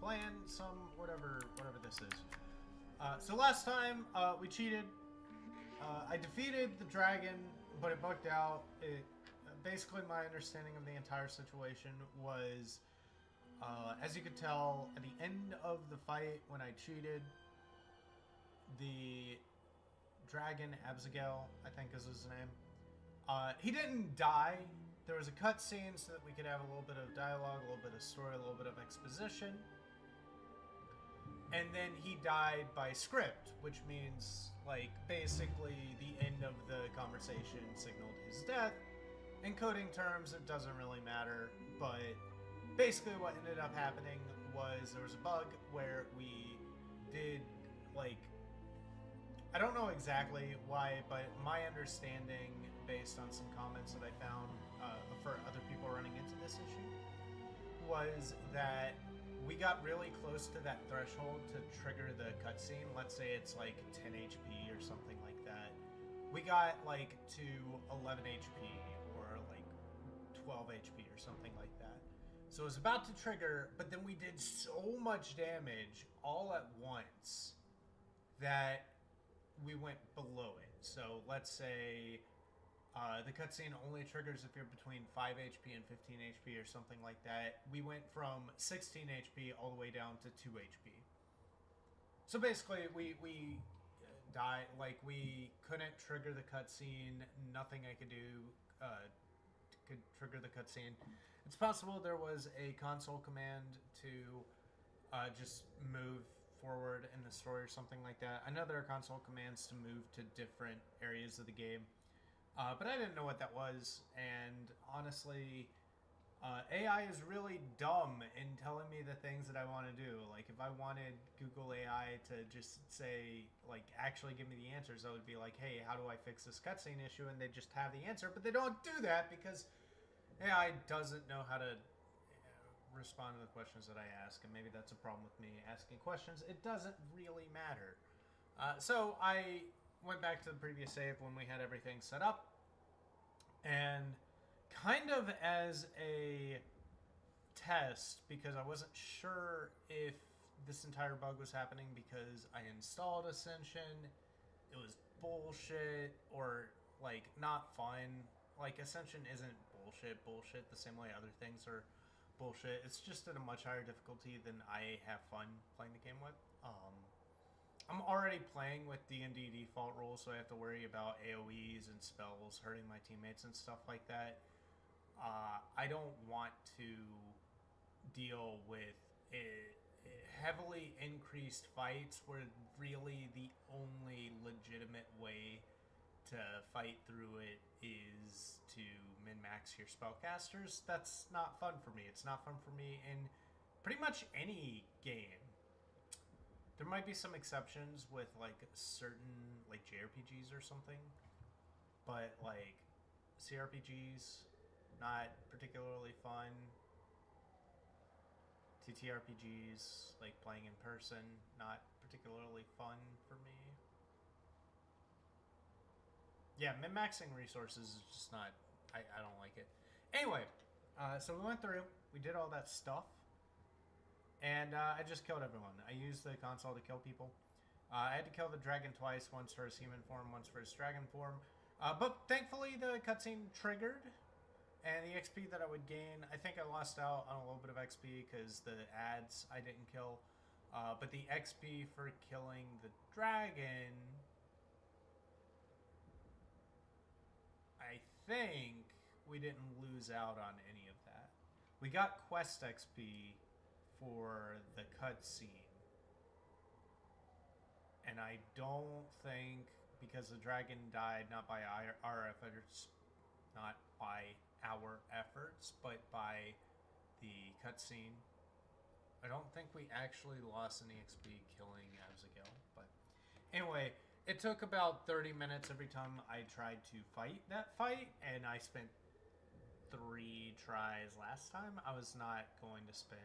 plan some whatever this is. So last time we cheated. I defeated the dragon, but it bugged out. It basically my understanding of the entire situation was, as you could tell, at the end of the fight when I cheated, the dragon Absigail, I think is his name. He didn't die. There was a cutscene so that we could have a little bit of dialogue, a little bit of story, a little bit of exposition. And then he died by script, which means, like, basically the end of the conversation signaled his death. In coding terms, it doesn't really matter, but basically what ended up happening was there was a bug where we did, like, I don't know exactly why, but my understanding, based on some comments that I found for other people running into this issue, was that we got really close to that threshold to trigger the cutscene. Let's say it's like 10 HP or something like that. We got like to 11 HP or like 12 HP or something like that. So it was about to trigger, but then we did so much damage all at once that we went below it. So let's say the cutscene only triggers if you're between 5 HP and 15 HP or something like that. We went from 16 HP all the way down to 2 HP. So basically, we died. Like, we couldn't trigger the cutscene. Nothing I could do could trigger the cutscene. It's possible there was a console command to just move forward in the story or something like that. I know there are console commands to move to different areas of the game. But I didn't know what that was, and honestly, AI is really dumb in telling me the things that I want to do. Like, if I wanted Google AI to just say, like, actually give me the answers, I would be like, hey, how do I fix this cutscene issue? And they just have the answer, but they don't do that because AI doesn't know how to respond to the questions that I ask, and maybe that's a problem with me asking questions. It doesn't really matter. So I went back to the previous save when we had everything set up, and kind of as a test, because I wasn't sure if this entire bug was happening because I installed Ascension, it was bullshit, or like not fun. Like, Ascension isn't bullshit the same way other things are bullshit. It's just at a much higher difficulty than I have fun playing the game with. I'm already playing with D&D default rules, so I have to worry about AoEs and spells hurting my teammates and stuff like that. I don't want to deal with heavily increased fights where really the only legitimate way to fight through it is to min-max your spellcasters. That's not fun for me. It's not fun for me in pretty much any game. There might be some exceptions with, like, certain, like, JRPGs or something. But, like, CRPGs, not particularly fun. TTRPGs, like, playing in person, not particularly fun for me. Yeah, min-maxing resources is just not... I don't like it. Anyway, so we went through. We did all that stuff. And I just killed everyone. I used the console to kill people. I had to kill the dragon twice, once for his human form, once for his dragon form. But thankfully the cutscene triggered, and the XP that I would gain, I think I lost out on a little bit of XP because the ads I didn't kill. But the XP for killing the dragon, I think we didn't lose out on any of that. We got quest XP for the cutscene, and I don't think, because the dragon died not by our efforts, not by our efforts, but by the cutscene, I don't think we actually lost any XP killing Absigail. But anyway, it took about 30 minutes every time I tried to fight that fight, and I spent 3 tries last time. I was not going to spend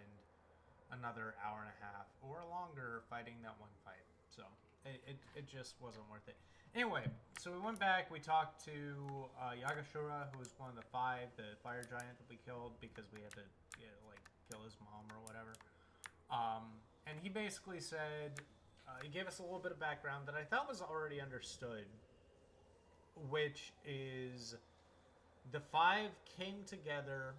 another hour and a half or longer fighting that one fight. So it just wasn't worth it. Anyway, so we went back, we talked to Yagashura, who was one of the 5, the fire giant that we killed because we had to, like, kill his mom or whatever. And he basically said, he gave us a little bit of background that I thought was already understood, which is the five came together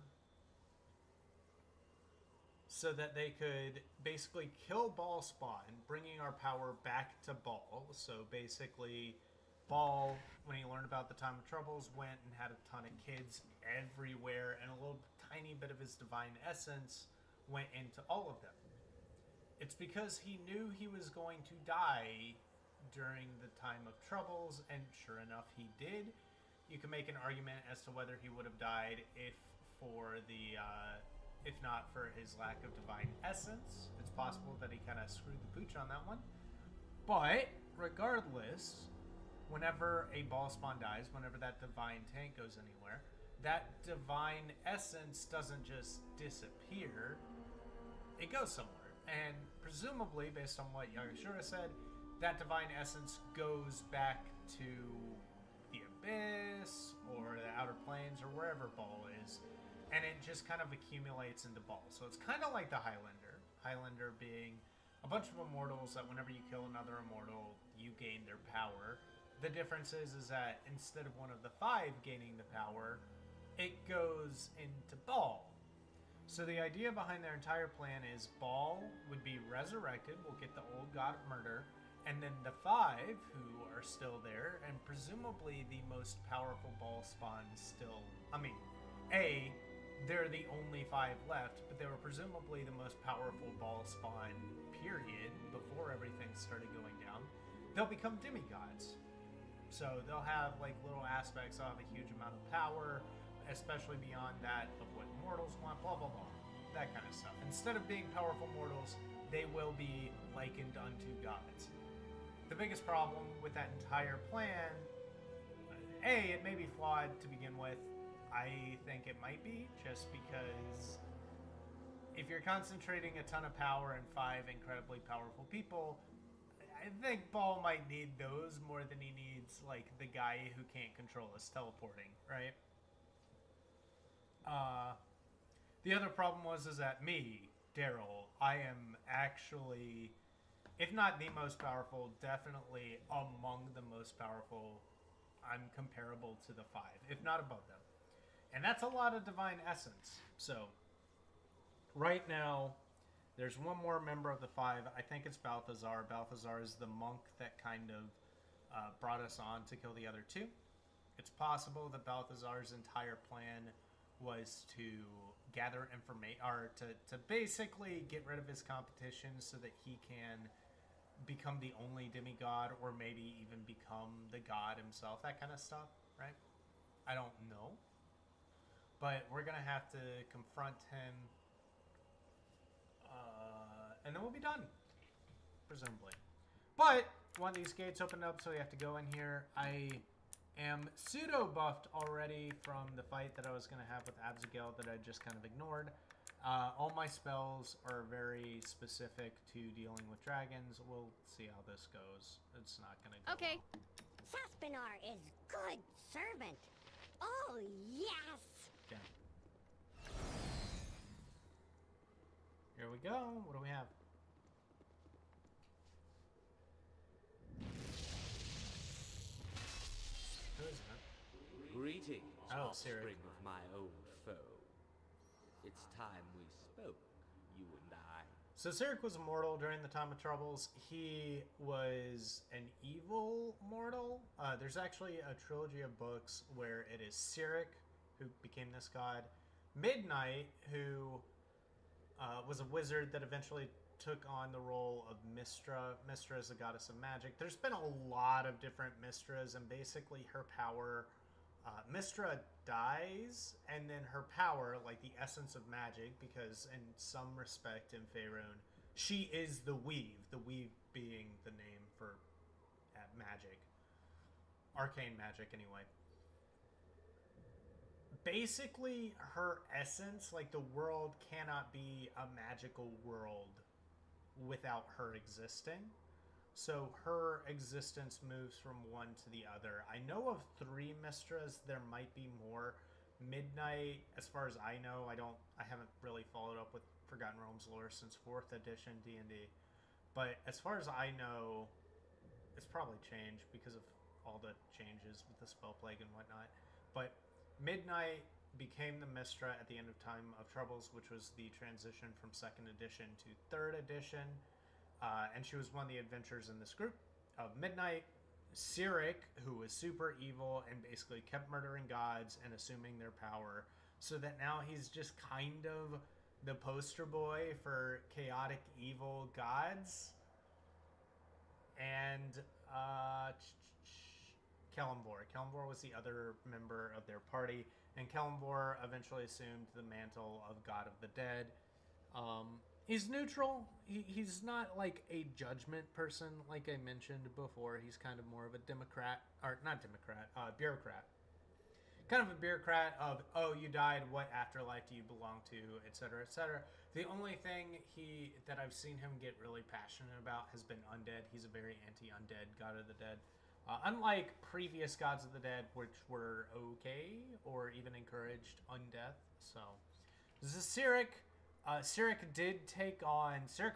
so that they could basically kill Ball Spawn, bringing our power back to Ball. So basically, Ball, when he learned about the Time of Troubles, went and had a ton of kids everywhere, and a little tiny bit of his divine essence went into all of them. It's because he knew he was going to die during the Time of Troubles, and sure enough, he did. You can make an argument as to whether he would have died if not for his lack of divine essence. It's possible that he kind of screwed the pooch on that one. But regardless, whenever a Ball Spawn dies, whenever that divine tank goes anywhere, that divine essence doesn't just disappear. It goes somewhere. And presumably, based on what Yagashura said, that divine essence goes back to the Abyss or the Outer Planes or wherever Ball is, and it just kind of accumulates into Ball. So it's kind of like the Highlander. Highlander being a bunch of immortals that whenever you kill another immortal, you gain their power. The difference is that instead of one of the five gaining the power, it goes into Ball. So the idea behind their entire plan is Ball would be resurrected, we'll get the old god of murder, and then the five who are still there, and presumably the most powerful Ball Spawn still, they're the only five left, but they were presumably the most powerful Ball Spawn, period, before everything started going down. They'll become demigods. So they'll have like little aspects, they'll have a huge amount of power, especially beyond that of what mortals want, blah, blah, blah. That kind of stuff. Instead of being powerful mortals, they will be likened unto gods. The biggest problem with that entire plan, it may be flawed to begin with. I think it might be, just because if you're concentrating a ton of power in five incredibly powerful people, I think Ball might need those more than he needs, like, the guy who can't control his teleporting, right? The other problem is that me, Daryl, I am actually, if not the most powerful, definitely among the most powerful. I'm comparable to the five, if not above them. And that's a lot of divine essence. So, right now, there's one more member of the five. I think it's Balthazar. Balthazar is the monk that kind of brought us on to kill the other two. It's possible that Balthazar's entire plan was to gather information, or to basically get rid of his competition so that he can become the only demigod, or maybe even become the god himself, that kind of stuff, right? I don't know. But we're going to have to confront him, and then we'll be done, presumably. But one of these gates opened up, so we have to go in here. I am pseudo-buffed already from the fight that I was going to have with Abzagel that I just kind of ignored. All my spells are very specific to dealing with dragons. We'll see how this goes. It's not going to go okay. well. Saspinar is good servant. Oh, yes! Okay. Here we go. What do we have? Who is that? Greetings, Oh, offspring of my old foe. It's time we spoke, you and I. So Cyric was immortal during the Time of Troubles. He was an evil mortal. There's actually a trilogy of books where it is Cyric who became this god, Midnight, who was a wizard that eventually took on the role of Mystra. Mystra is a goddess of magic. There's been a lot of different Mystras, and basically her power, Mystra dies, and then her power, like the essence of magic, because in some respect in Faerun, she is the Weave being the name for magic. Arcane magic, anyway. Basically, her essence, like the world cannot be a magical world without her existing. So her existence moves from one to the other. I know of 3 Mistras. There might be more. Midnight, as far as I know, I haven't really followed up with Forgotten Realms lore since 4th edition D&D. But as far as I know, it's probably changed because of all the changes with the spell plague and whatnot. But Midnight became the Mistra at the end of Time of Troubles, which was the transition from 2nd edition to 3rd edition. And she was one of the adventurers in this group of Midnight. Cyric, who was super evil and basically kept murdering gods and assuming their power, so that now he's just kind of the poster boy for chaotic evil gods. And Kellenvor was the other member of their party, and Kellenvor eventually assumed the mantle of God of the Dead. He's neutral. He's not like a judgment person, like I mentioned before. He's kind of more of a bureaucrat. Kind of a bureaucrat of, oh, you died, what afterlife do you belong to, etc., etc. The only thing that I've seen him get really passionate about has been undead. He's a very anti-undead God of the Dead. Unlike previous Gods of the Dead, which were okay, or even encouraged undeath. So, this is Cyric. Cyric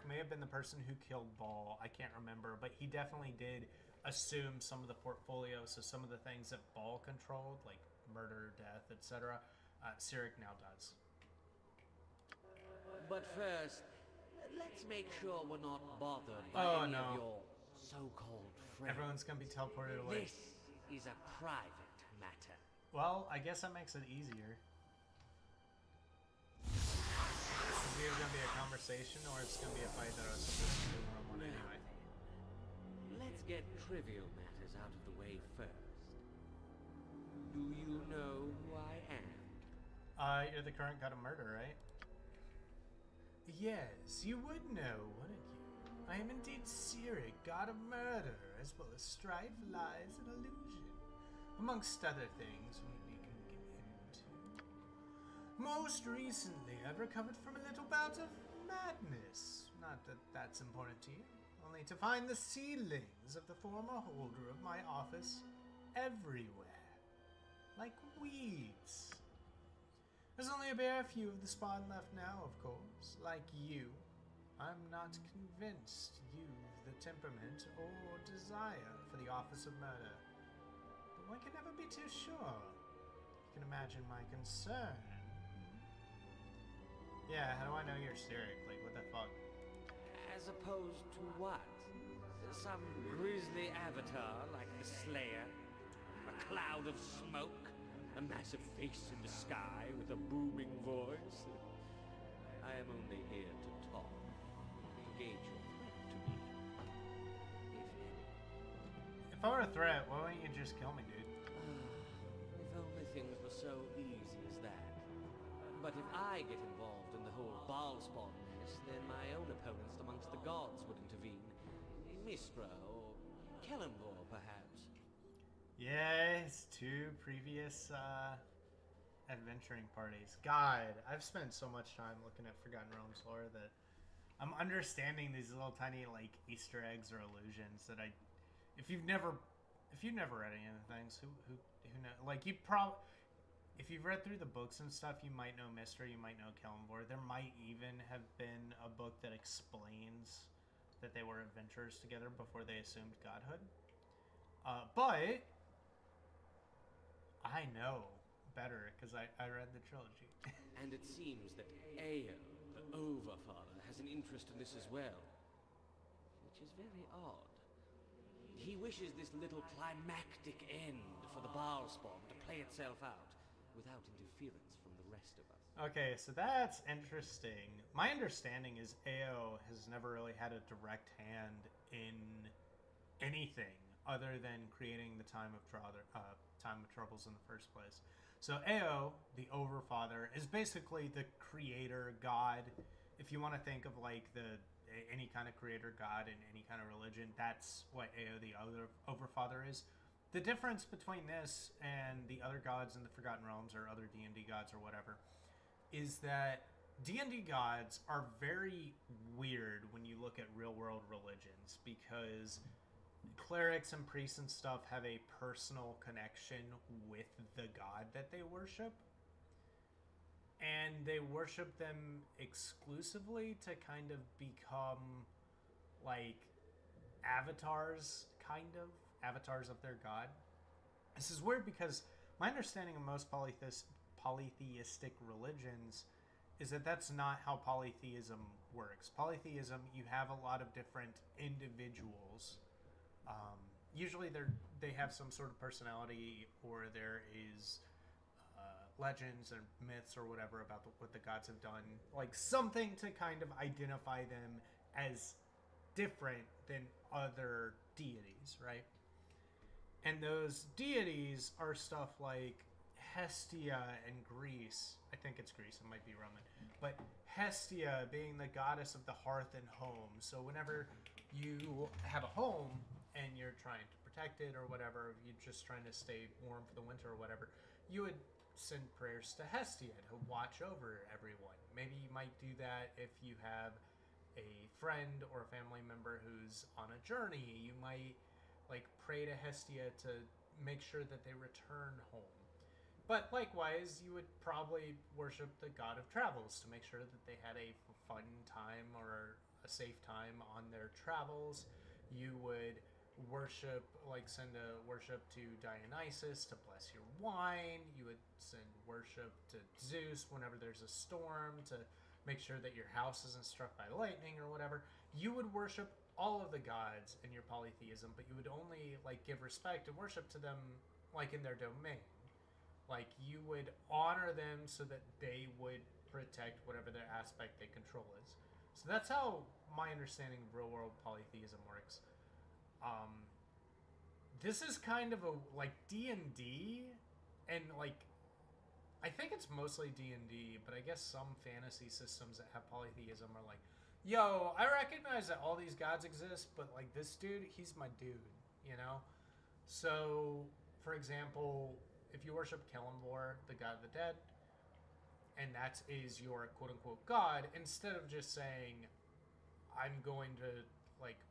may have been the person who killed Baal. I can't remember, but he definitely did assume some of the portfolio. So some of the things that Baal controlled, like murder, death, etc., Cyric now does. But first, let's make sure we're not bothered by any of your so-called friends. Everyone's gonna be teleported away. This is a private matter. Well, I guess that makes it easier. It's either gonna be a conversation or it's gonna be a fight that I was supposed to do one anyway. Let's get trivial matters out of the way first. Do you know who I am? You're the current god of murder, right? Yes, you would know, wouldn't you? I am indeed Cyric, god of murder, as well as strife, lies, and illusion, amongst other things we can get into. Most recently, I've recovered from a little bout of madness. Not that that's important to you, only to find the seedlings of the former holder of my office everywhere, like weeds. There's only a bare few of the spawn left now, of course. Like you, I'm not convinced you've the temperament or desire for the office of murder. But one can never be too sure. You can imagine my concern. Yeah, how do I know you're Cyric? Like, what the fuck? As opposed to what? Some grisly avatar like the Slayer? A cloud of smoke? A massive face in the sky with a booming voice? I am only here to talk, to gauge your threat to me, if any. If I were a threat, why wouldn't you just kill me, dude? If only things were so easy as that. But if I get involved in the whole Baalspawn mess, then my own opponents amongst the gods would intervene. Mistra or Kellenvor, perhaps. Yes, 2 previous adventuring parties. God, I've spent so much time looking at Forgotten Realms lore that I'm understanding these little tiny like Easter eggs or illusions that if you've never read any of the things, who know? Like if you've read through the books and stuff, you might know Mistra, you might know Kellenvor. There might even have been a book that explains that they were adventurers together before they assumed godhood. But I know better because I read the trilogy. And it seems that anew, the Overfather, has an interest in this as well. Which is very odd. He wishes this little climactic end for the Baalspawn to play itself out without interference from the rest of us. Okay, so that's interesting. My understanding is anew has never really had a direct hand in anything other than creating the Time of Troubles in the first place. So anew, the Overfather, is basically the creator god. If you want to think of like any kind of creator god in any kind of religion, that's what anew, the Overfather, is. The difference between this and the other gods in the Forgotten Realms or other D&D gods or whatever is that D&D gods are very weird when you look at real-world religions because clerics and priests and stuff have a personal connection with the god that they worship. and they worship them exclusively to kind of become like avatars, kind of avatars of their god. This is weird because my understanding of most polytheistic religions is that that's not how polytheism works. Polytheism, you have a lot of different individuals. Usually they have some sort of personality, or there is legends and myths or whatever about what the gods have done, like something to kind of identify them as different than other deities, right? And those deities are stuff like Hestia and Greece. I think it's Greece, it might be Roman. But Hestia being the goddess of the hearth and home. So whenever you have a home and you're trying to protect it or whatever, you're just trying to stay warm for the winter or whatever, you would send prayers to Hestia to watch over everyone. Maybe you might do that if you have a friend or a family member who's on a journey. You might like pray to Hestia to make sure that they return home. But likewise, you would probably worship the god of travels to make sure that they had a fun time or a safe time on their travels. You would worship, like send a worship to Dionysus to bless your wine. You would send worship to Zeus whenever there's a storm to make sure that your house isn't struck by lightning or whatever. You would worship all of the gods in your polytheism, but you would only like give respect and worship to them like in their domain. Like you would honor them so that they would protect whatever their aspect they control is. So that's how my understanding of real world polytheism works. This is kind of a like D&D, and like I think it's mostly D&D, but I guess some fantasy systems that have polytheism are like, yo, I recognize that all these gods exist, but like this dude, he's my dude, you know? So, for example, if you worship Kellenvor, the god of the dead, and that is your quote-unquote god, instead of just saying, I'm going to like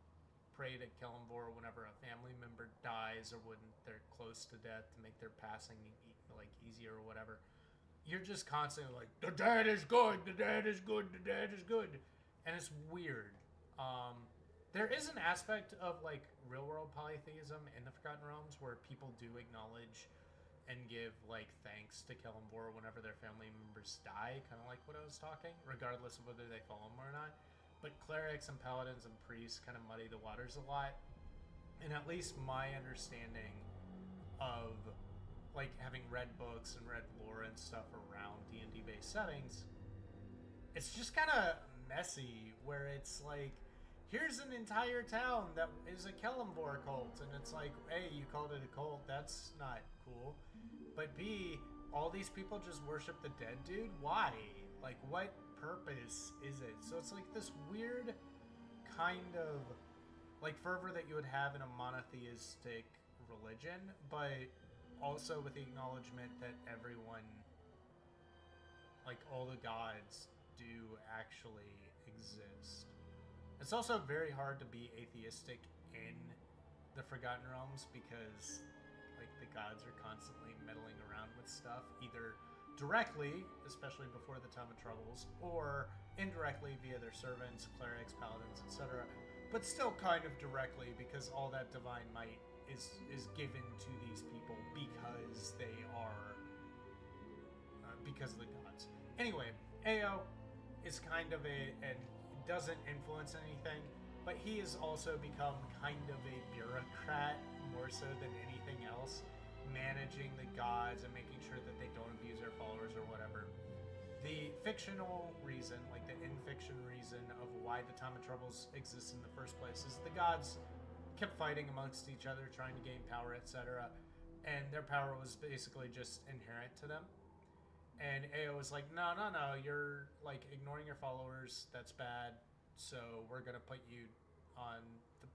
pray to Kellenvor whenever a family member dies or when they're close to death to make their passing like easier or whatever, you're just constantly like, the dead is good, the dead is good, the dead is good. And it's weird. There is an aspect of like real world polytheism in the Forgotten Realms where people do acknowledge and give like thanks to Kellenvor whenever their family members die, kind of like what I was talking, regardless of whether they follow him or not. But clerics and paladins and priests kind of muddy the waters a lot. And at least my understanding of like having read books and read lore and stuff around D&D based settings, it's just kind of messy where it's like, here's an entire town that is a Kellenvor cult, and it's like, A, you called it a cult, that's not cool. But B, all these people just worship the dead dude? Why? Like, what purpose is it? So it's like this weird kind of like fervor that you would have in a monotheistic religion, but also with the acknowledgement that everyone, like all the gods, do actually exist. It's also very hard to be atheistic in the Forgotten Realms because like the gods are constantly meddling around with stuff, either directly, especially before the time of troubles, or indirectly via their servants, clerics, paladins, etc. But still kind of directly because all that divine might is given to these people because they are because of the gods. Anyway, Ao is kind of and doesn't influence anything, but he has also become kind of a bureaucrat more so than anything else, managing the gods and making sure that they don't abuse their followers or whatever. The fictional reason, like the in-fiction reason of why the Time of Troubles exists in the first place is the gods kept fighting amongst each other, trying to gain power, etc. And their power was basically just inherent to them. And Ao was like, no, you're like ignoring your followers, that's bad, so we're gonna put you on the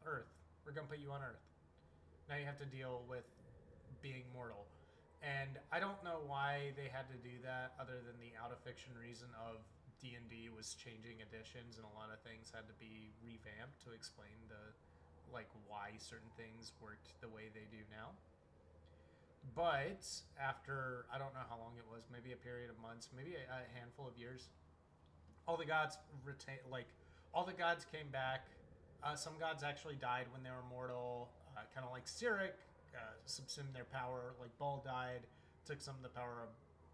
Earth. We're gonna put you on Earth. Now you have to deal with being mortal. And I don't know why they had to do that other than the out-of-fiction reason of D&D was changing editions and a lot of things had to be revamped to explain the like why certain things worked the way they do now. But after, I don't know how long it was, maybe a period of months, maybe a handful of years, all the gods all the gods came back. Some gods actually died when they were mortal, kind of like Cyric, subsumed their power. Like Baal died, took some of the power of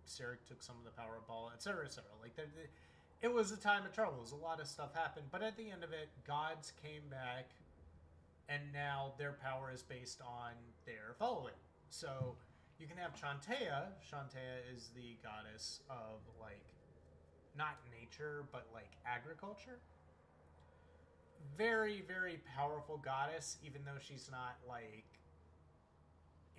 Cyric, took some of the power of Baal, etc., etc. Like it was a time of troubles. A lot of stuff happened, but at the end of it, gods came back, and now their power is based on their following. So you can have Shantaea. Shantaea is the goddess of like not nature but like agriculture. Very, very powerful goddess, even though she's not like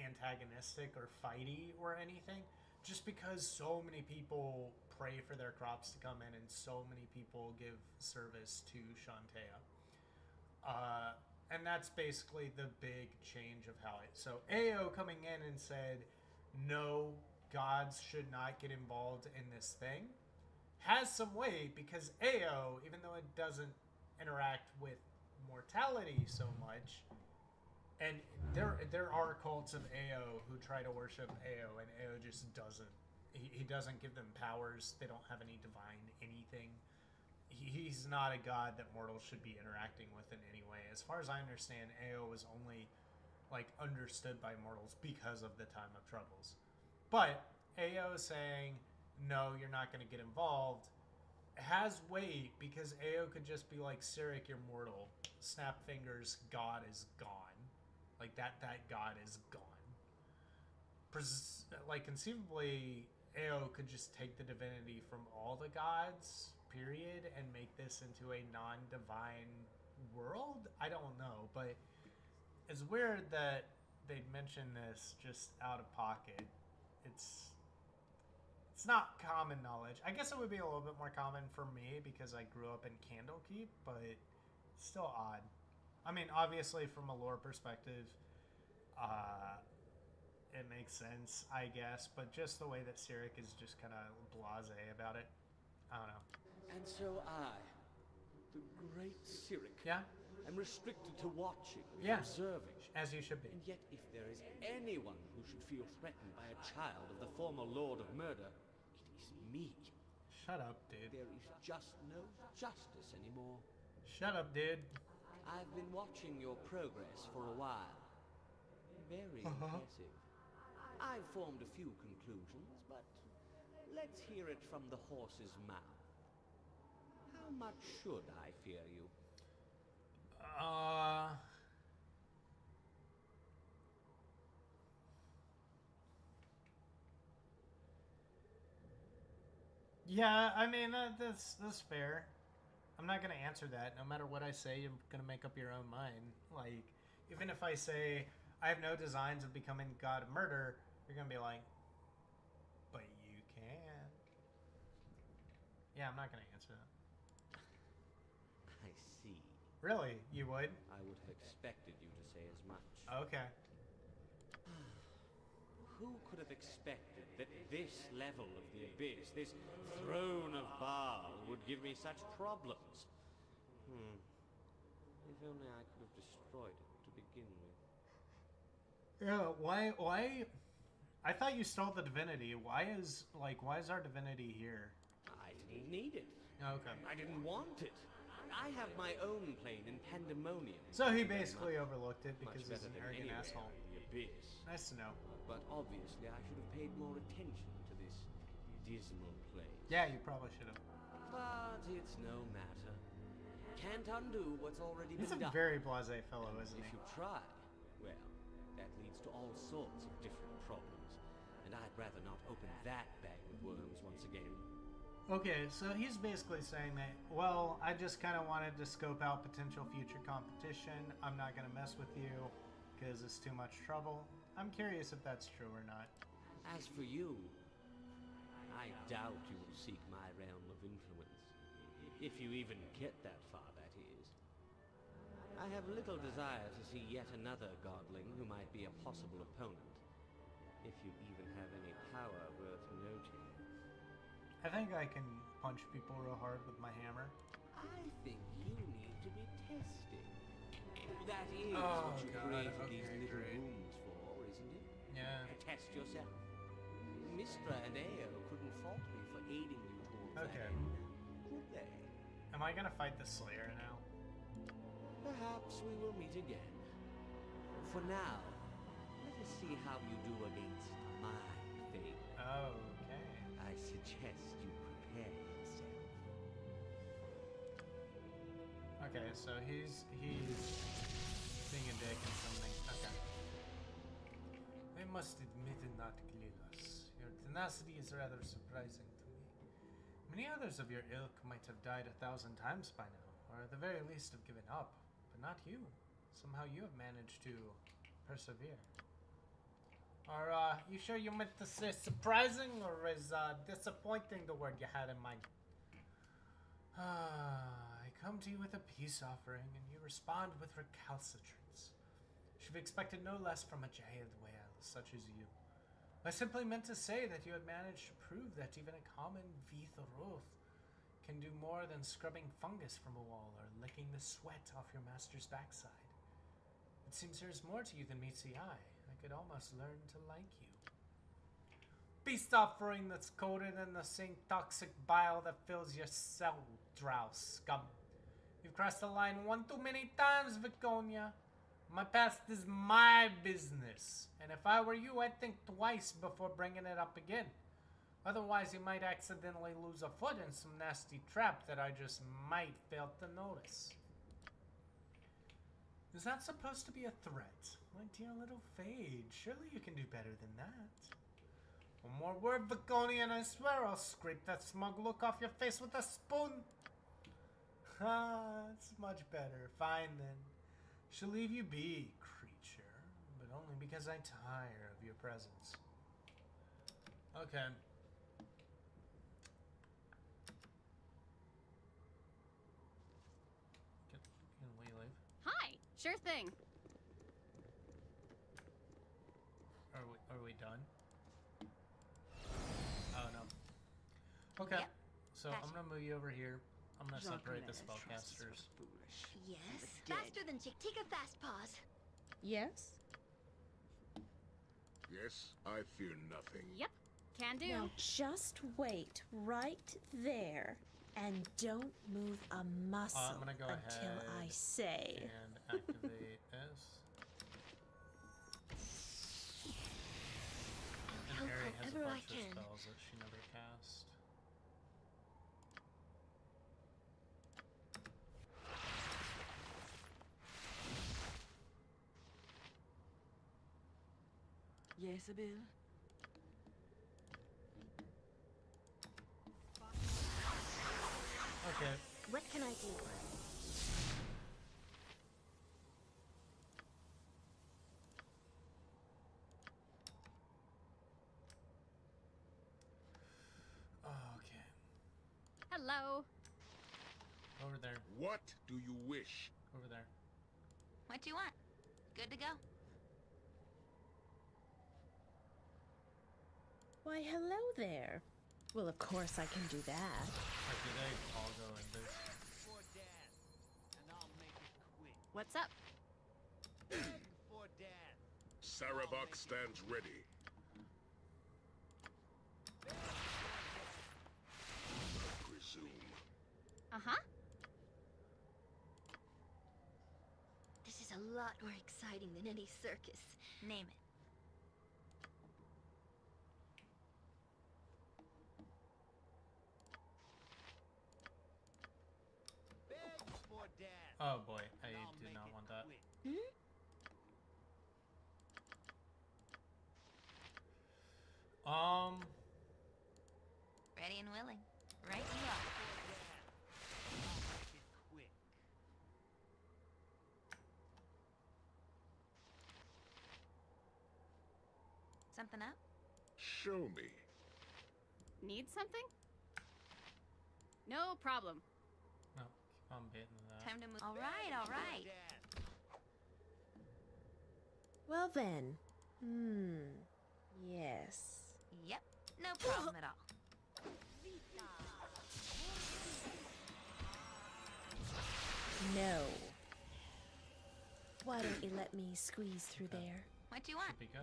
antagonistic or fighty or anything. Just because so many people pray for their crops to come in and so many people give service to Shantaea. And that's basically the big change of how it. So Ao coming in and said, no, gods should not get involved in this thing, has some weight because Ao, even though it doesn't interact with mortality so much, and there are cults of Ao who try to worship Ao, and Ao just doesn't. He doesn't give them powers. They don't have any divine anything. He's not a god that mortals should be interacting with in any way. As far as I understand, Ao was only like understood by mortals because of the time of troubles. But Ao saying, no, you're not going to get involved, has weight because Ao could just be like, Cyric, you're mortal. Snap fingers, god is gone. Like that god is gone. Like conceivably, Ao could just take the divinity from all the gods, period, and make this into a non-divine world? I don't know, but it's weird that they'd mention this just out of pocket. It's not common knowledge. I guess it would be a little bit more common for me because I grew up in Candlekeep, but it's still odd. I mean, obviously from a lore perspective, it makes sense, I guess, but just the way that Cyric is just kind of blasé about it, I don't know. And so I, the great Cyric, am restricted to watching and observing. As you should be. And yet, if there is anyone who should feel threatened by a child of the former Lord of Murder, it is me. Shut up, dude. There is just no justice anymore. Shut up, dude. I've been watching your progress for a while. Very impressive. I've formed a few conclusions, but let's hear it from the horse's mouth. How much should I fear you? Yeah, I mean, that's fair. I'm not going to answer that. No matter what I say, you're going to make up your own mind. Like, even if I say, I have no designs of becoming god of murder, you're going to be like, but you can. Yeah, I'm not going to answer that. I see. Really? You would? I would have expected you to say as much. Okay. Who could have expected that this level of the abyss, this throne of Baal, would give me such problems? If only I could have destroyed it to begin with. Yeah, why? I thought you stole the divinity. Why is our divinity here? I didn't need it. Okay. I didn't want it. I have my own plane in Pandemonium. So he basically overlooked it because he's an arrogant asshole. The abyss. Nice to know. But obviously I should have paid more attention to this dismal place. Yeah, you probably should have. But it's no matter. Can't undo what's already been done. He's a very blasé fellow, isn't he? If you try, well, that leads to all sorts of different problems. And I'd rather not open that bag of worms once again. Okay, so he's basically saying that, well, I just kind of wanted to scope out potential future competition. I'm not going to mess with you because it's too much trouble. I'm curious if that's true or not. As for you, I doubt you will seek my realm of influence. If you even get that far, that is. I have little desire to see yet another godling who might be a possible opponent. If you even have any power worth noting. I think I can punch people real hard with my hammer. I think you need to be tested. That is what you created these little rooms for, isn't it? Yeah. To test rest yourself. Mr. Anew couldn't fault me for aiding you towards that Okay. end, could they? Am I gonna fight the Slayer now? Perhaps we will meet again. For now, let us see how you do against my fate. Okay. I suggest you prepare yourself. Okay, so he's being a dick and something. Okay. I must admit, not Glilos. Your tenacity is rather surprising to me. Many others of your ilk might have died 1,000 times by now, or at the very least have given up, but not you. Somehow you have managed to persevere. Are you sure you meant to say surprising, or is disappointing the word you had in mind? I come to you with a peace offering, and you respond with recalcitrance. Should have expected no less from a giant whale such as you. I simply meant to say that you had managed to prove that even a common Vitharoth can do more than scrubbing fungus from a wall or licking the sweat off your master's backside. It seems there's more to you than meets the eye. I could almost learn to like you. Beast offering that's coated in the same toxic bile that fills your cell, drow scum. You've crossed the line one too many times, Viconia. My past is my business, and if I were you, I'd think twice before bringing it up again. Otherwise, you might accidentally lose a foot in some nasty trap that I just might fail to notice. Is that supposed to be a threat? My dear little Fade, surely you can do better than that. One more word, Viconia, and I swear I'll scrape that smug look off your face with a spoon. It's much better. Fine then. Shall leave you be, creature, but only because I tire of your presence. Okay. Can we leave? Hi, sure thing. Are we done? Oh no. Okay. Yep. So I'm gonna move you over here. I'm gonna separate the spellcasters. Yes. Faster than Chick. Take a fast pause. Yes? Yes, I fear nothing. Yep, can do. Now just wait right there and don't move a muscle I'm gonna go until ahead I say. and activate this. I'll And help Ari has a however I bunch of can. spells that she never cast. Yes, Bill? Okay. What can I do? Okay. Hello. Over there. What do you wish? Over there. What do you want? Good to go. Why, hello there. Well, of course I can do that. Or do they all go in this? For Dad, and I'll make it quick. What's up? For Dad. Sarabok stands ready. I presume. Uh-huh. This is a lot more exciting than any circus. Name it. For Dad. Oh boy, I and I'll did make not it want that. quick. Ready and willing. Right you are. For Dad. I'll make it quick. Something up? Show me. Need something? No problem. No, keep on beating that. Time to move. All right, all right. Dad. Well then. Yes. Yep, no problem at all. No. Why don't you let me squeeze through there? What do you want? Should be good.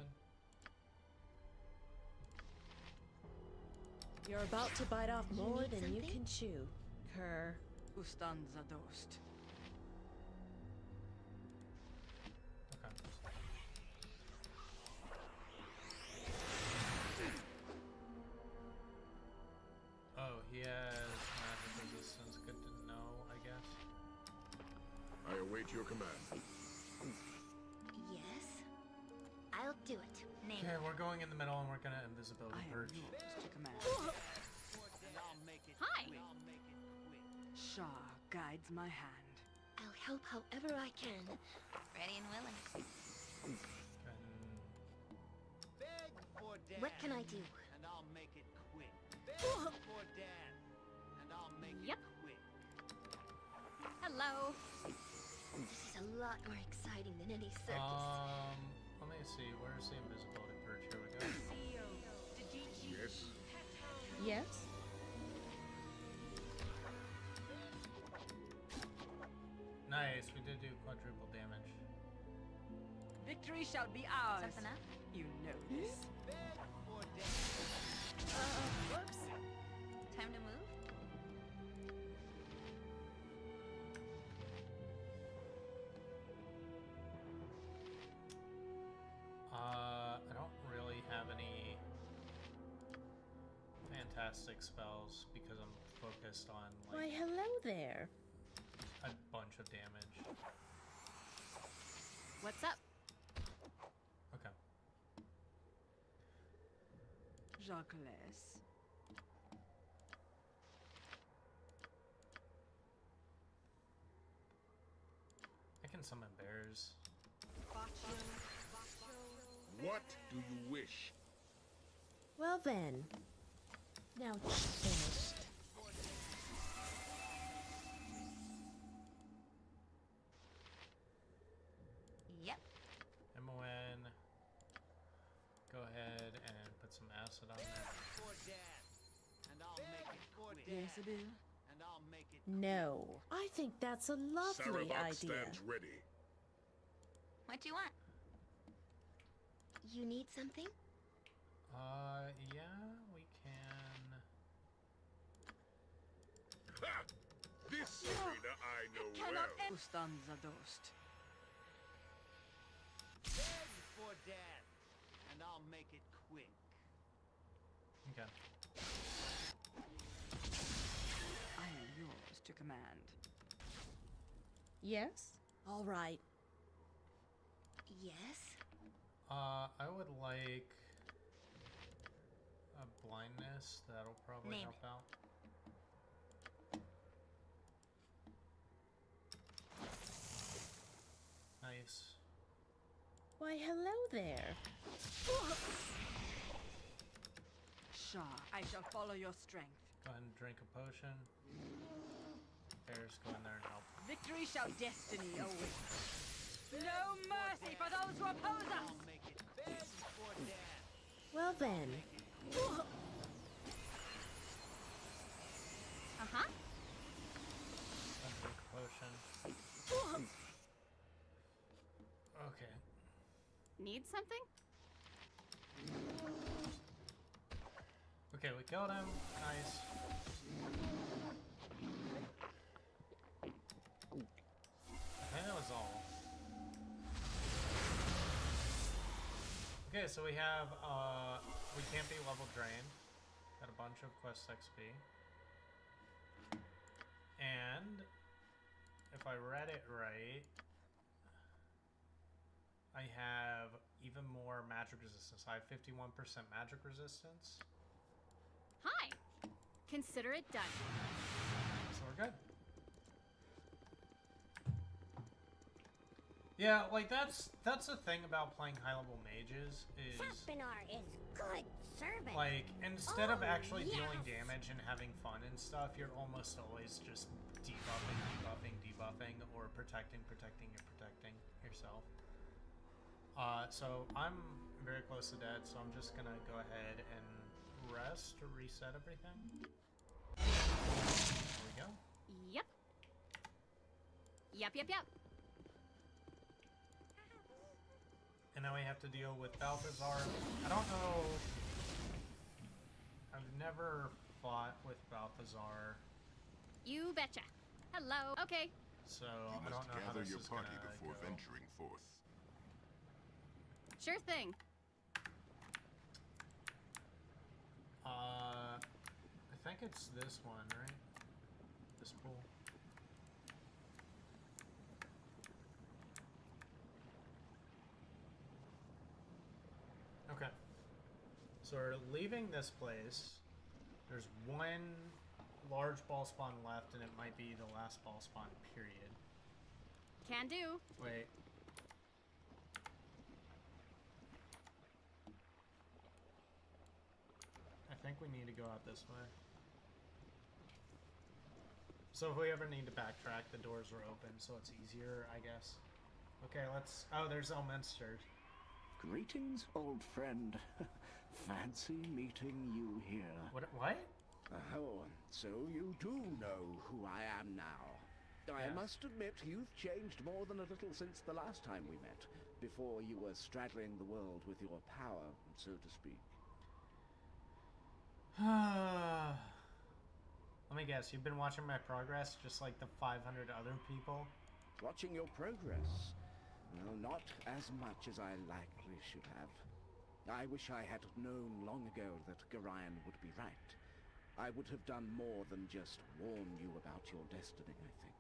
You're about to bite off You more need than you something? can chew, Kerr. Ustanza dost. Okay. Oh, he has magic resistance. Good to know, I guess. I await your command. Yes? I'll do it. Name Okay, it. we're going in the middle and we're gonna invisibility I am purge. yours to command. Hi. Shah guides my hand. I'll help however I can. Ready and willing. And What can I do? And I'll make it quick. Beg for Dan, and I'll make Yep. it quick. Hello. This is a lot more exciting than any circus. let me see. Where's the invisibility purge? Here we go. Yes. Yes? Nice. We did do quadruple damage. Victory shall be ours. Something up? You know this. Beg for Dan. Whoops. Time to move? I don't really have any fantastic spells because I'm focused on Why, like hello there. a bunch of damage. What's up? Okay. Jacques. I can summon bears. What do you wish? Well then. Now just finished. Yep. MON. Go ahead and put some acid on there. For Dan, and I'll make it for Dan. Jezebel. And I'll make it No. I think that's a lovely Sarabak idea. stands ready. What do you want? You need something? Yeah, we can. Ha! This arena I know well. Ustanza dost. beg for Dan, and I'll make it quick. Okay. I am yours to command. Yes? All right. Yes. I would like a blindness. That'll probably Name help out. Nice. Why, hello there. Shah, I shall follow your strength. Go ahead and drink a potion. Bears, go in there and help. Victory shall destiny await. No mercy for those who oppose us! I'll make it beg for Dan. Well then. Uh-huh. Go ahead and drink a potion. Okay. Need something? Okay, we killed him. Nice. I think that was all. Okay, so we have, we can't be level drained. Got a bunch of quest XP. And, if I read it right, I have even more magic resistance. I have 51% magic resistance. Hi. Consider it done. So we're good. Yeah, like that's the thing about playing high level mages is Sapinar is good servant. like instead of Oh, actually dealing yes. damage and having fun and stuff, you're almost always just debuffing, or protecting yourself. So I'm very close to dead, so I'm just gonna go ahead and rest to reset everything. There we go. Yep. Yep. And now we have to deal with Balthazar. I don't know. I've never fought with Balthazar, You betcha. Hello. Okay. so You I don't must know how gather this your is party gonna before go. venturing forth. Sure thing. I think it's this one, right? This pool. Okay. So we're leaving this place. There's one large ball spawn left, and it might be the last ball spawn, period. Can do. Wait. I think we need to go out this way. So if we ever need to backtrack, the doors are open, so it's easier, I guess. Okay, let's... Oh, there's Elminster. Greetings, old friend. Fancy meeting you here. What? Oh, so you do know who I am now. I Yes. must admit, you've changed more than a little since the last time we met, before you were straddling the world with your power, so to speak. Let me guess, you've been watching my progress just like the 500 other people? Watching your progress. Well, not as much as I likely should have. I wish I had known long ago that Gorion would be right. I would have done more than just warn you about your destiny, I think.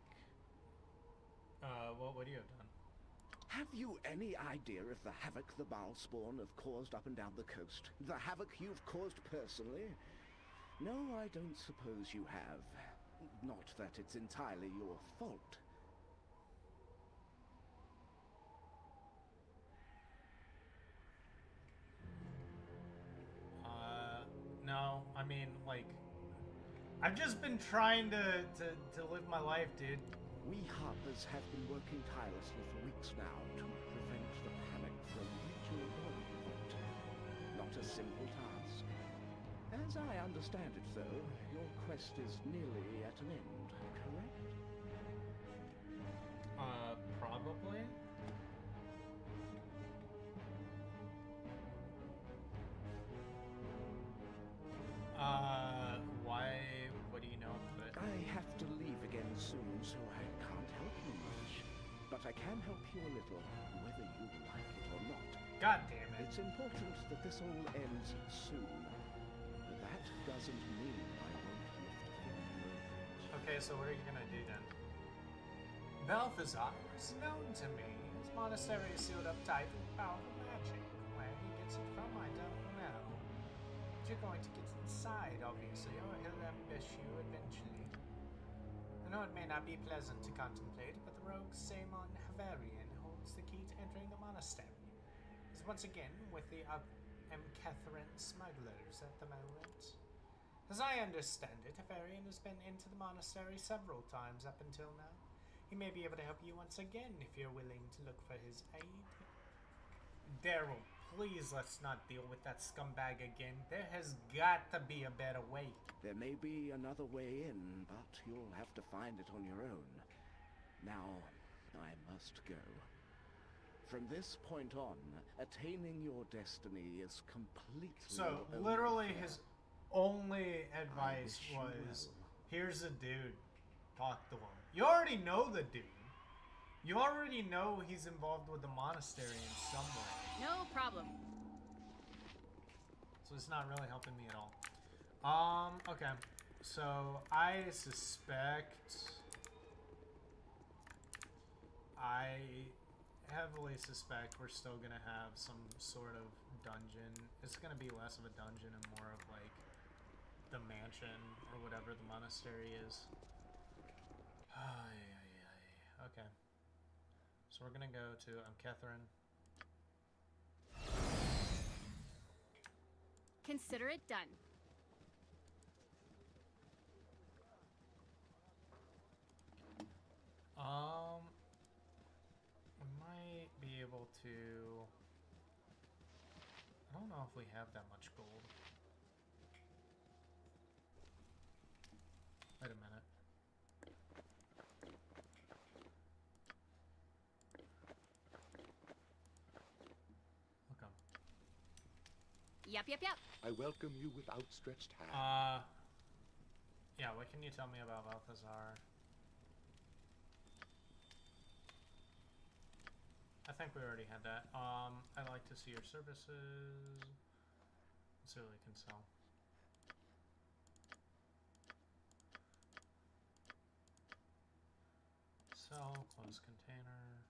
What would you have done? Have you any idea of the havoc the Balspawn have caused up and down the coast? The havoc you've caused personally? No, I don't suppose you have. Not that it's entirely your fault. No, I mean, like, I've just been trying to live my life, dude. We Harpers have been working tirelessly for weeks now to prevent the panic from reaching your point. Not a simple task. As I understand it, though, your quest is nearly at an end, correct? Probably? Why? What do you know about it? I have to leave again soon, so I can't help you much. But I can help you a little, whether you like it or not. God damn it. It's important that this all ends soon. But that doesn't mean I won't lift a finger over it. Okay, so what are you gonna do then? Balthazar is known to me. His monastery is sealed up tight with powerful magic. Where he gets it from, I don't know. But you're going to get inside, obviously, or he'll ambush you eventually. I know it may not be pleasant to contemplate, but the rogue Samon Havarian holds the key to entering the monastery. He's once again with the Catherine smugglers at the moment. As I understand it, Havarian has been into the monastery several times up until now. He may be able to help you once again if you're willing to look for his aid. Daryl, please let's not deal with that scumbag again. There has got to be a better way. There may be another way in, but you'll have to find it on your own. Now, I must go. From this point on, attaining your destiny is completely So, your own literally affair. his only advice wish you was, well. here's a dude, talk to him. You already know the dude. You already know he's involved with the monastery in some way. No problem. So it's not really helping me at all. Okay. So I heavily suspect we're still gonna have some sort of dungeon. It's gonna be less of a dungeon and more of like the mansion or whatever the monastery is. Okay. So we're gonna go to Catherine. Consider it done. We might be able to... I don't know if we have that much gold. Wait a minute. Yep, yep, yep. I welcome you with outstretched hand. Yeah, what can you tell me about Balthazar? I think we already had that. I'd like to see your services. Let's see what we can sell. Sell, close container.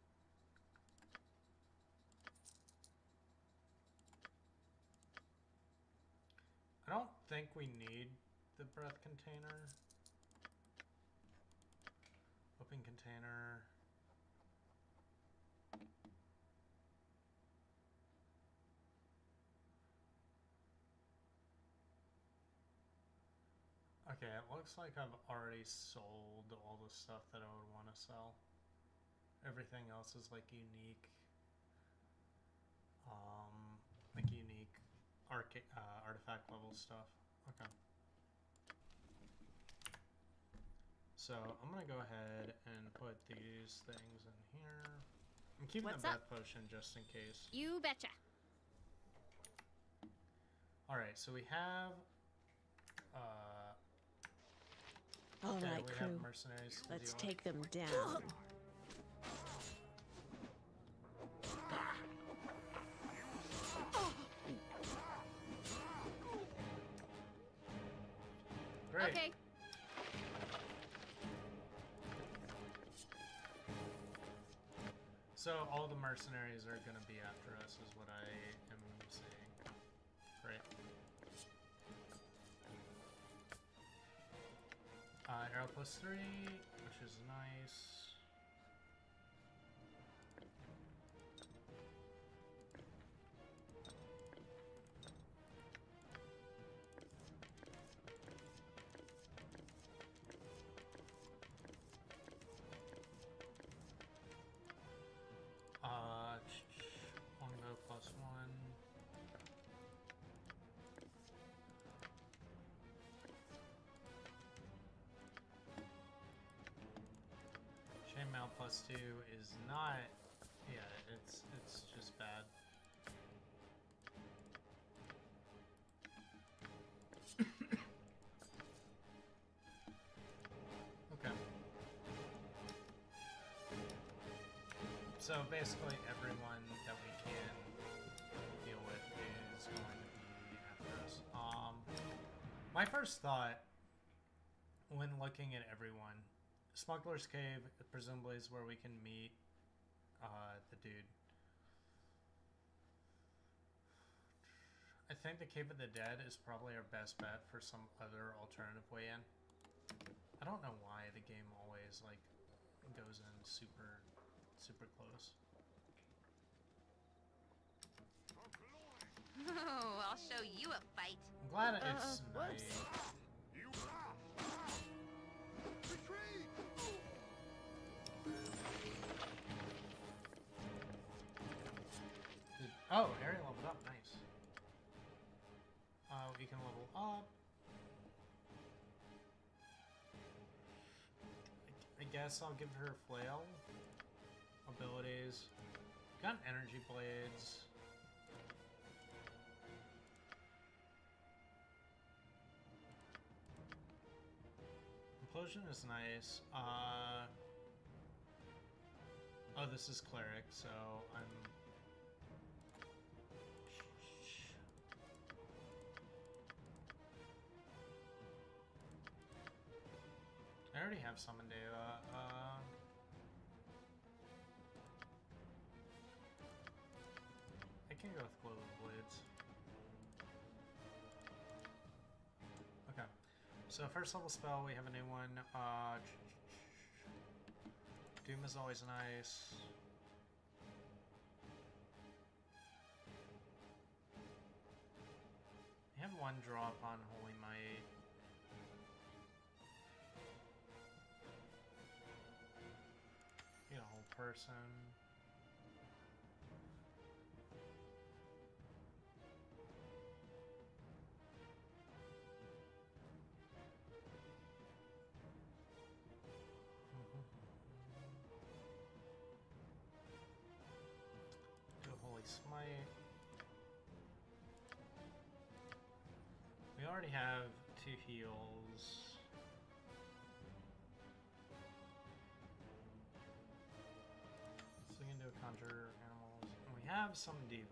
I don't think we need the breath container. Open container. Okay, it looks like I've already sold all the stuff that I would want to sell. Everything else is like unique, artifact level stuff. Okay. So I'm gonna go ahead and put these things in here. I'm keeping What's the up? breath potion just in case. You betcha. Alright, so we have All okay, right, we crew. have mercenaries to Let's deal take them down. with. Great. Okay. So all the mercenaries are gonna be after us is what I am seeing. Great. Arrow +3, which is nice. Longbow +1. Chainmail +2 is not. Yeah, it's just bad. Okay. So basically everyone that we can deal with is going to be after us. My first thought when looking at everyone, Smuggler's Cave presumably is where we can meet the dude. I think the Cave of the Dead is probably our best bet for some other alternative way in. I don't know why the game always like goes in super close. Oh, I'll show you a fight. I'm glad it's whoops. nice. You retreat! Oh, Harry leveled up. Nice. We can level up. I guess I'll give her flail abilities. Got energy blades. Implosion is nice. Oh, this is cleric, so I'm. I already have Summon Deva. I can go with Glow of Blades. Okay. So first level spell, we have a new one. Doom is always nice. We have one drop on Holy Might. Get a whole person. Do a Holy Smite. already have 2 heals. So we can do a conjure animals. And we have some diva.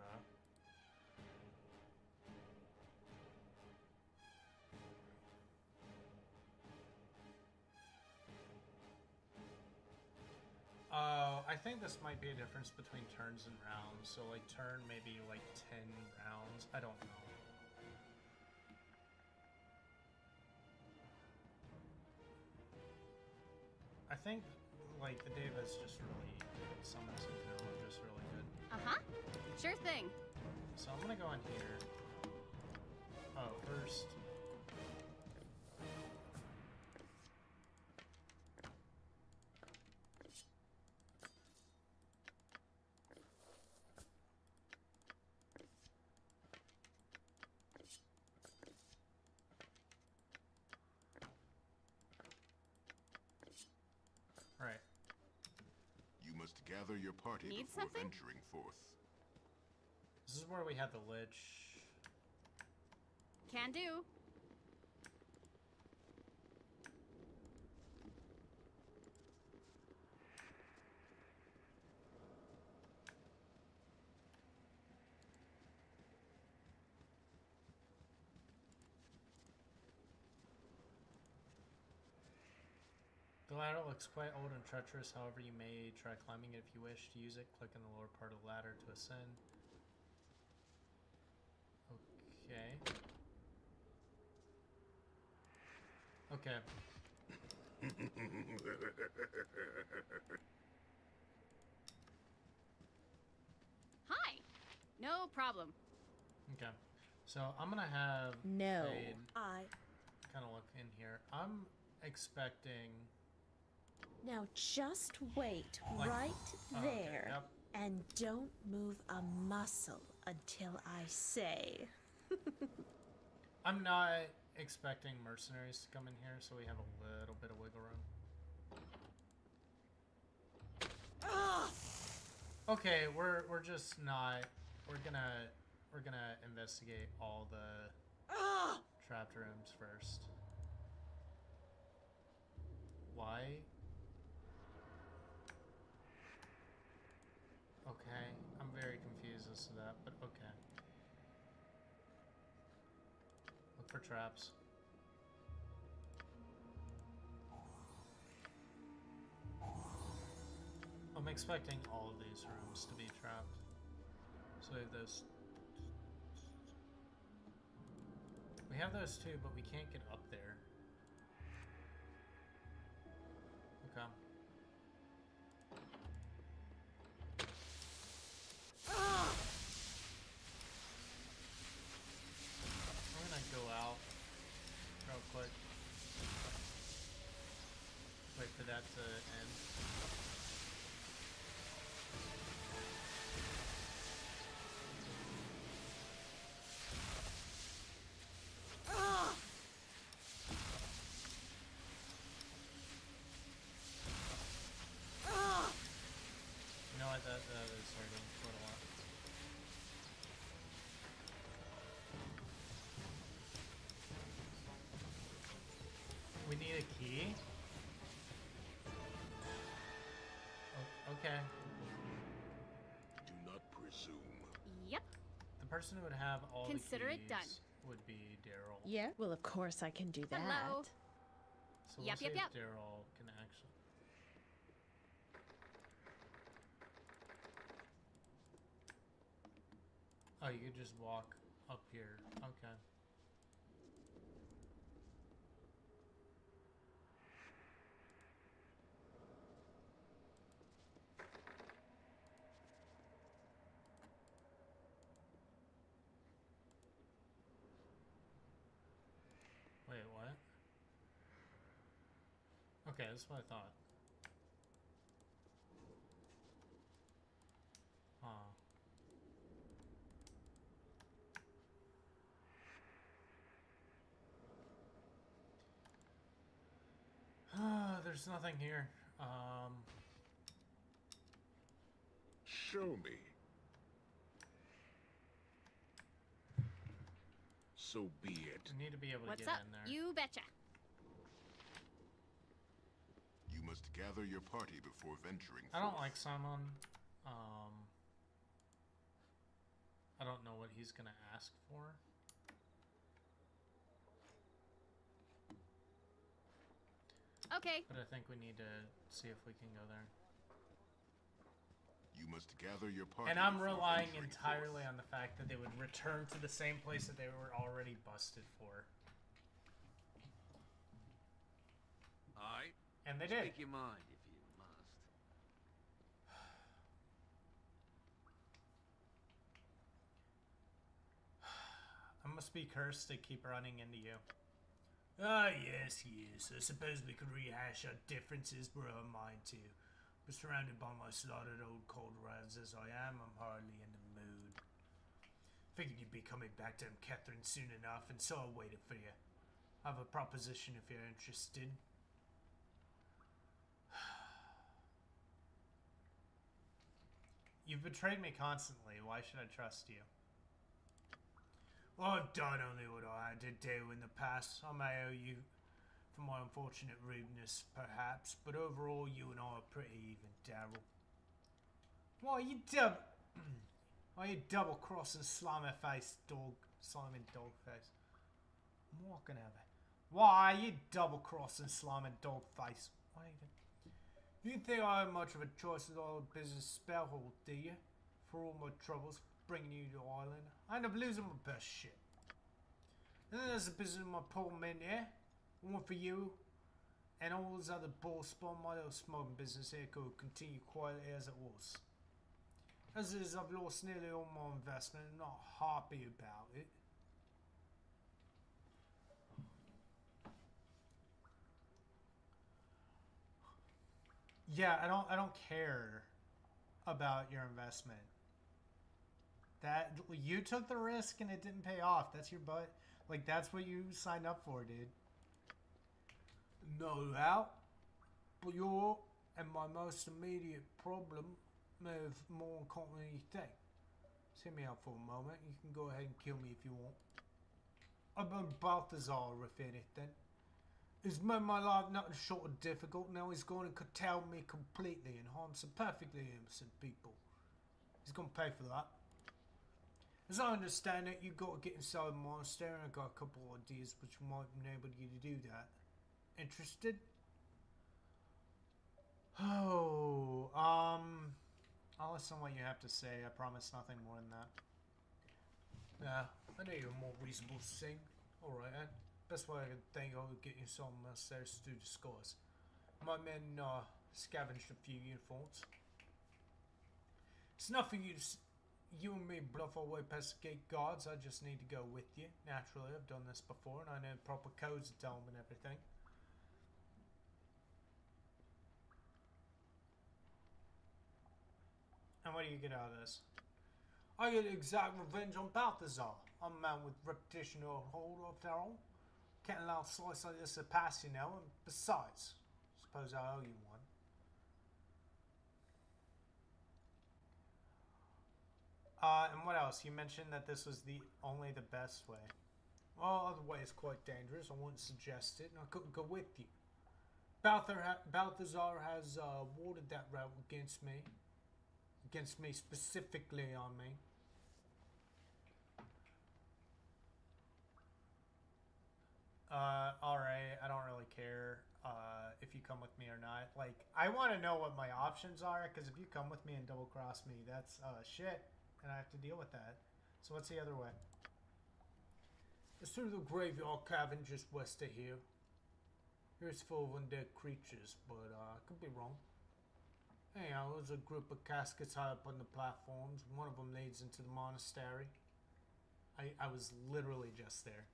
I think this might be a difference between turns and rounds. So like turn maybe like 10 rounds. I don't know. I think like the Diva's just really good. Summons in general are just really good. Uh-huh. Sure thing. So I'm gonna go in here. Oh, first. Alright. You must gather your party Need before something? venturing forth. This is where we had the Lich. Can do. The ladder looks quite old and treacherous, however you may try climbing it if you wish. To use it, click in the lower part of the ladder to ascend. Okay. Hi. No problem. Okay. So I'm gonna have No, Fade I. kind of look in here. I'm expecting Now just wait Like- right oh, okay, there. yep. And don't move a muscle until I say. I'm not expecting mercenaries to come in here, so we have a little bit of wiggle room. Okay, we're just not. We're gonna investigate all the trapped rooms first. Why? Okay, I'm very confused as to that, but okay. Look for traps. I'm expecting all of these rooms to be trapped. So we have those. We have those too, but we can't get up there. Okay. I'm gonna go out real quick. Wait for that to end. You know what? That is hurting quite a lot. We need a key? Okay. Do not presume. Yep. The person who would have all Consider the it keys done. would be Daryl. Yeah, well, of course I can do that. Hello. So we'll Yep, see yep, if yep. Daryl can actually. Oh, you could just walk up here. Okay. Wait, what? Okay, that's what I thought. There's nothing here. Show me. So be it. I need to be able to What's get up? in there. You betcha. You must gather your party before venturing I don't forth. like Simon. I don't know what he's gonna ask for. Okay. But I think we need to see if we can go there. You must gather your party. And I'm before relying venturing entirely forth. on the fact that they would return to the same place that they were already busted for. Alright. And they did. Speak your mind if you must. I must be cursed to keep running into you. Ah, yes, yes. I suppose we could rehash our differences, but I mind to. But surrounded by my slaughtered old cold rads as I am, I'm hardly in the mood. Figured you'd be coming back to Catherine soon enough, and so I waited for you. I have a proposition if you're interested. You've betrayed me constantly. Why should I trust you? Well, I've done only what I had to do in the past. I may owe you for my unfortunate rudeness, perhaps, but overall, you and I are pretty even, Daryl. Why are you double-crossing slimy-faced dog, slimy dog face? I'm walking over. Why are you double-crossing slimy dog face? Why are you? You think I have much of a choice with all the business spellhole, do you? For all my troubles bringing you to Ireland, I end up losing my best shit. And then there's the business of my poor men, yeah? One for you, and all those other balls spawn my little smoking business here could continue quietly as it was. As it is, I've lost nearly all my investment and I'm not happy about it. Yeah, I don't care about your investment. That you took the risk and it didn't pay off. That's your butt. Like, that's what you signed up for, dude. No doubt. But your and my most immediate problem may have more in common than you think. Just hear me out for a moment. You can go ahead and kill me if you want. I've been Balthazar, if anything. He's made my life nothing short of difficult. Now he's going to curtail me completely and harm some perfectly innocent people. He's going to pay for that. As I understand it, you got to get inside the monastery, and I got a couple of ideas which might enable you to do that. Interested? Oh, I'll listen to what you have to say. I promise nothing more than that. Yeah, I know you're more reasonable to sing. Alright, then. Best way I can think of getting you some monasteries to disguise. My men scavenged a few uniforms. It's enough for you to. You and me bluff our way past the gate guards. I just need to go with you. Naturally, I've done this before and I know proper codes to tell them and everything. And what do you get out of this? I get exact revenge on Balthazar. I'm a man with reputation to hold, after all. Can't allow a slice like this to pass, you know. And besides, suppose I owe you one. And what else? You mentioned that this was only the best way. Well, other way is quite dangerous. I wouldn't suggest it, and I couldn't go with you. Balthazar has warded that route against me. Against me specifically, I mean. Alright, I don't really care if you come with me or not. Like, I want to know what my options are, because if you come with me and double cross me, that's shit. And I have to deal with that. So what's the other way? It's through the graveyard cavern just west of here. Here's full of undead creatures, but I could be wrong. Anyhow, there's a group of caskets high up on the platforms. One of them leads into the monastery. I was literally just there.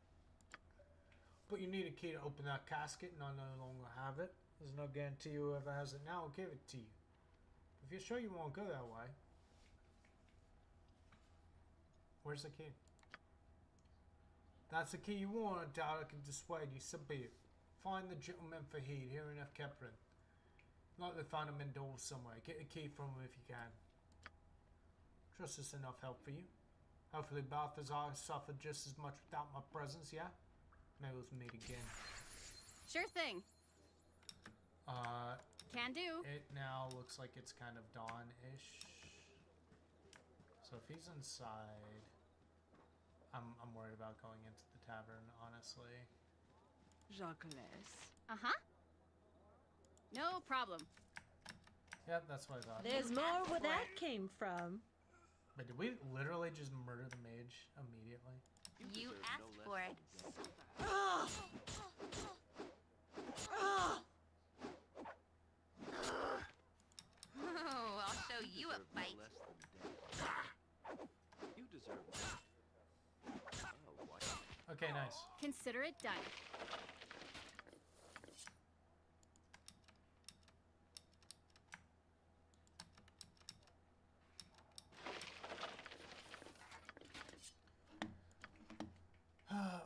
But you need a key to open that casket, and I no longer have it. There's no guarantee whoever has it now will give it to you. If you're sure you won't go that way. Where's the key? That's the key you want. I doubt I can dissuade you, so be it. Find the gentleman for heed here in Catherine. Likely find him indoors somewhere. Get the key from him if you can. Trust it's enough help for you. Hopefully Balthazar suffered just as much without my presence, yeah? Maybe we'll meet again. Sure thing. Can do. It now looks like it's kind of dawn-ish. So if he's inside, I'm worried about going into the tavern, honestly. Jacques. Uh-huh. No problem. Yep, that's what I thought. There's more where that came from. But did we literally just murder the mage immediately? You asked for it. Oh, I'll show you a fight. You deserve Okay, nice. Consider it done.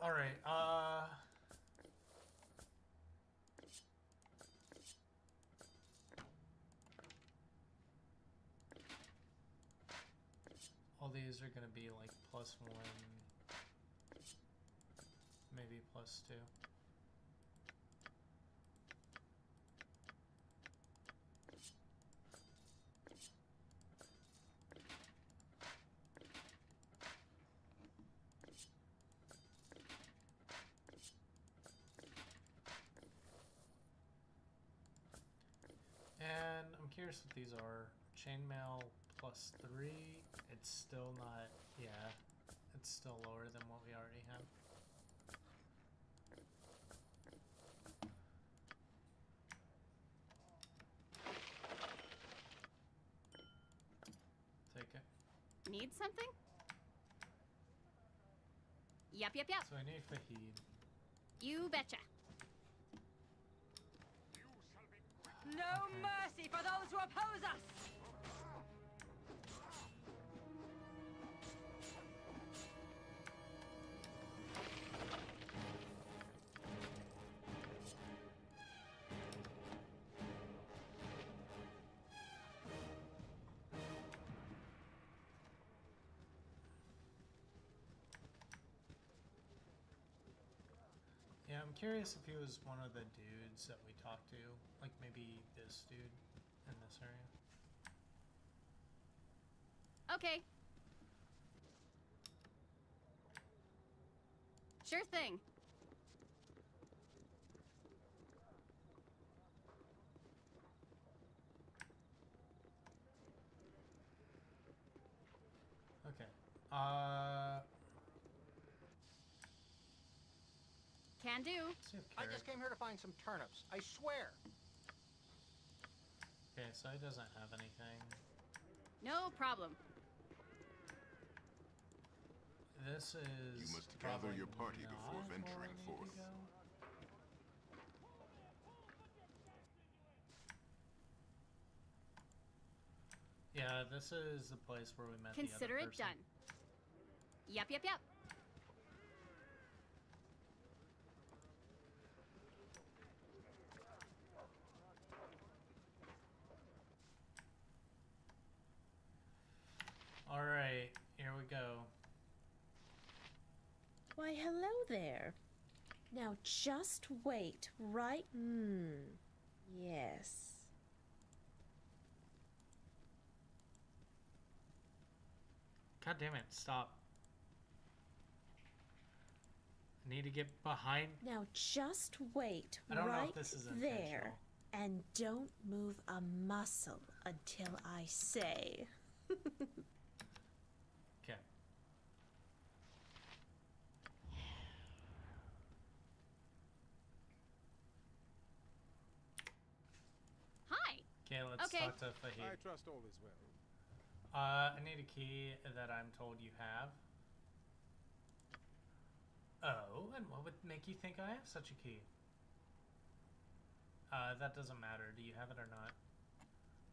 All right. All these are gonna be like +1, maybe +2. And I'm curious what these are. Chainmail +3. It's still not, yeah, it's still lower than what we already have. Take it. Need something? Yep. So I need Fahid. You betcha. No Okay. mercy for those who oppose us! Yeah, I'm curious if he was one of the dudes that we talked to. Like maybe this dude in this area. Okay. Sure thing. Okay. Can do. Let's see if I Carrot... just came here to find some turnips. I swear. Okay, so he doesn't have anything. No problem. This is. You must gather probably your party not before where venturing we need to forth. go. Yeah, this is the place where we met Consider the other it person. done. Yep. All right, here we go. Why, hello there. Now just wait right. Yes. God damn it, stop. I need to get behind. Now just wait I don't know right if this is there. intentional. And don't move a muscle until I say. Okay. Hi. Okay, let's Okay. talk to Fahid. I trust all is well. I need a key that I'm told you have. Oh, and what would make you think I have such a key? That doesn't matter. Do you have it or not?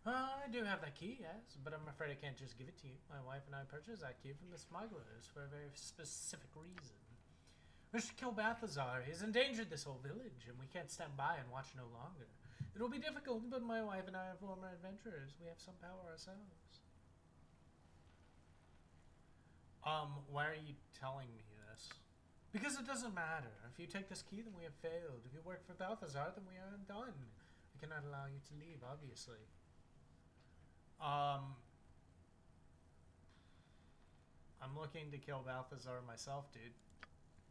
I do have that key, yes, but I'm afraid I can't just give it to you. My wife and I purchased that key from the smugglers for a very specific reason. We should kill Balthazar. He's endangered this whole village, and we can't stand by and watch no longer. It'll be difficult, but my wife and I are former adventurers. We have some power ourselves. Why are you telling me this? Because it doesn't matter. If you take this key, then we have failed. If you work for Balthazar, then we are undone. I cannot allow you to leave, obviously. I'm looking to kill Balthazar myself, dude.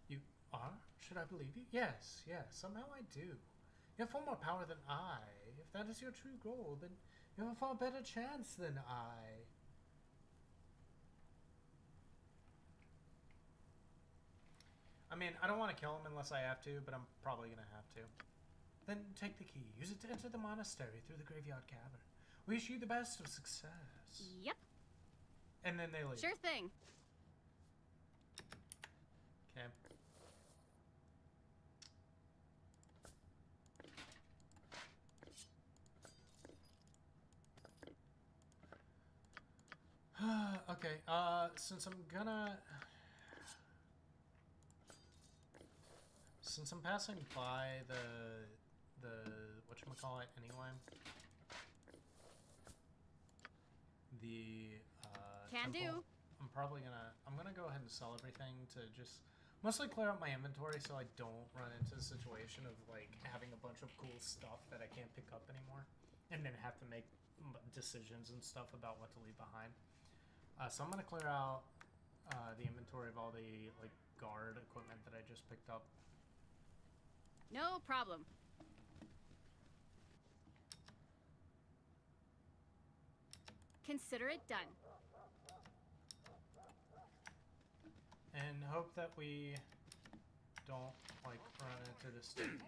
You are? Should I believe you? Yes, yes, somehow I do. You have far more power than I. If that is your true goal, then you have a far better chance than I. I mean, I don't want to kill him unless I have to, but I'm probably going to have to. Then take the key. Use it to enter the monastery through the graveyard cavern. We wish you the best of success. Yep. And then they leave. Sure thing. Okay. Okay, since I'm passing by the whatchamacallit anyway, the Can temple, do. I'm gonna go ahead and sell everything to just mostly clear out my inventory so I don't run into the situation of like having a bunch of cool stuff that I can't pick up anymore and then have to make decisions and stuff about what to leave behind. So I'm gonna clear out the inventory of all the like guard equipment that I just picked up. No problem. Consider it done. And hope that we don't like run into this thing.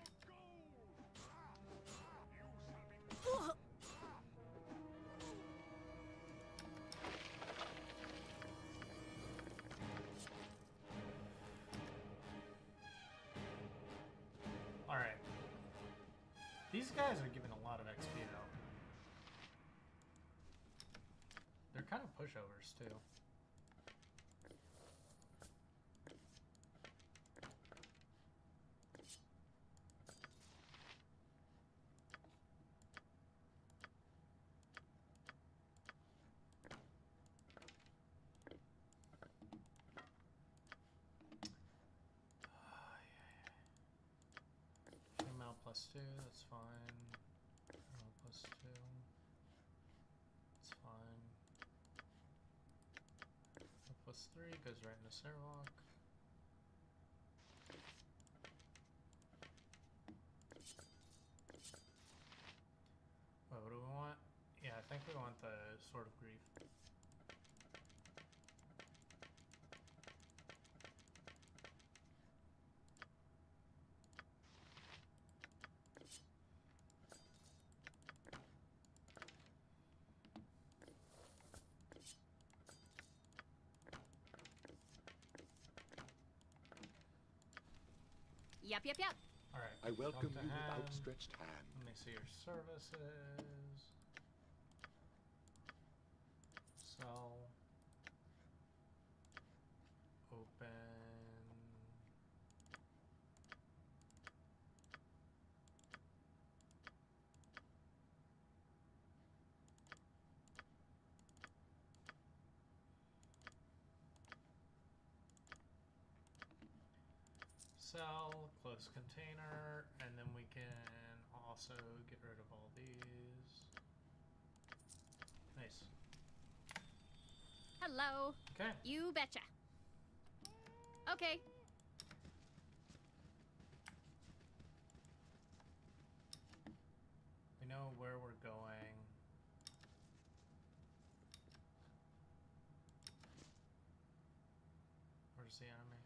Alright. These guys are giving a lot of XP though. They're kind of pushovers too. +2, that's fine. +2, that's fine. +3 goes right into Sarlock. Wait, what do we want? Yeah, I think we want the Sword of Grief. Yep. Alright. I welcome you with hand. outstretched hand. Let me see your services. Sell. Open. Sell, close container, and then we can also get rid of all these. Nice. Hello. Okay. You betcha. Okay. We know where we're going. Where's the enemy?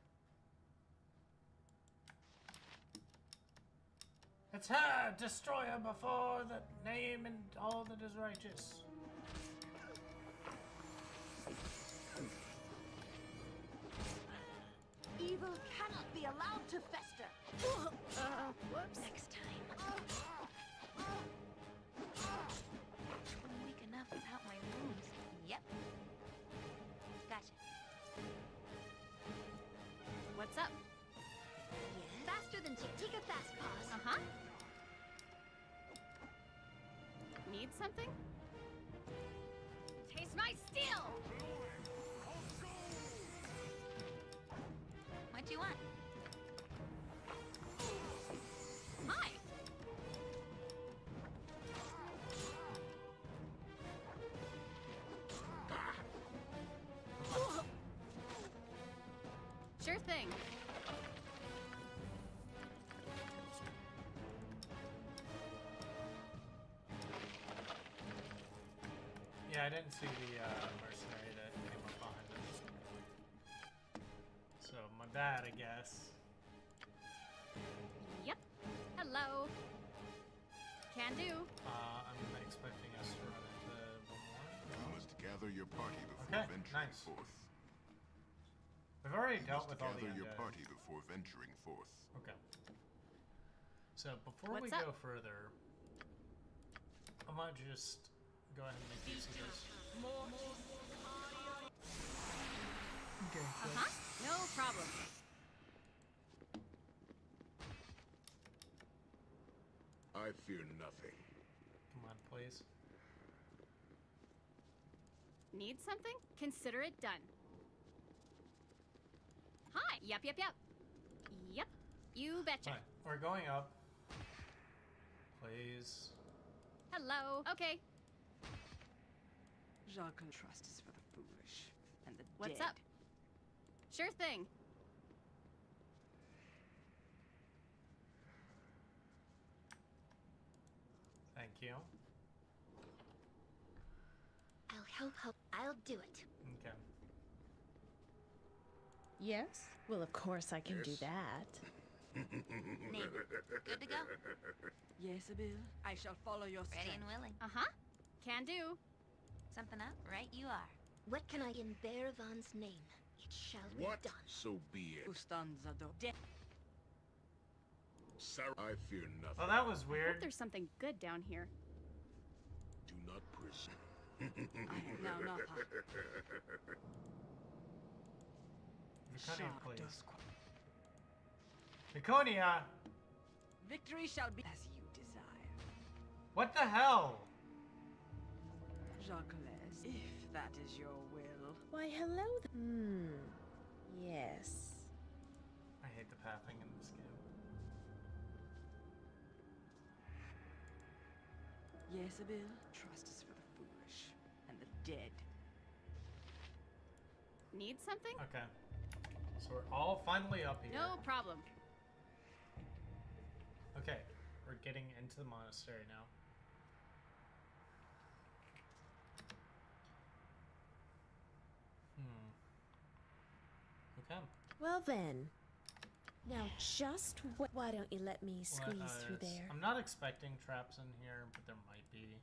It's her! Destroy her before the name and all that is righteous. Evil cannot be allowed to fester. Whoops. Next time. I'm weak enough without my wounds. Yep. Gotcha. What's up? Faster than Chick-Tika Fast Paws. Uh-huh. Need something? Taste my steel! Sure thing. Yeah, I didn't see the mercenary that came up behind us. So, my bad, I guess. Yep. Hello. Can do. I'm expecting us to run into one more. You must gather your party before Okay, venturing nice. forth. We've already You dealt must with all the gather your undead. party before venturing forth. Okay. So before we What's up? go further, I might just go ahead and make use of this. Okay. Uh-huh. No problem. I fear nothing. Come on, please. Need something? Consider it done. Hi. Yep. Yep. You betcha. Fine. We're going up. Please. Hello. Okay. Jacques trust is for the foolish and the What's dead. up? Sure thing. Thank you. I'll help. I'll do it. Okay. Yes? Well, of course I can do Yes. that. Name. Good to go. Yes, Abil. I shall follow your Ready strength. and willing. Uh-huh. Can do. Something up? Right you are. What can I in Bearvan's name? It shall What? be done. So be it. Ustanzado. Sarah, I fear nothing. Oh, that was I hope weird. there's something good down here. Do not presume. I am now Napa. Viconia, Jacques please. does Viconia! Victory shall be as you desire. What the hell? Jacques, if that is your will. Why, hello. Yes. I hate the pathing in this game. Yes, Abil. Trust is for the foolish and the dead. Need something? Okay. So we're all finally up here. No problem. Okay, we're getting into the monastery now. Okay. Well then. Now just why don't you let me squeeze through there? I'm not expecting traps in here, but there might be.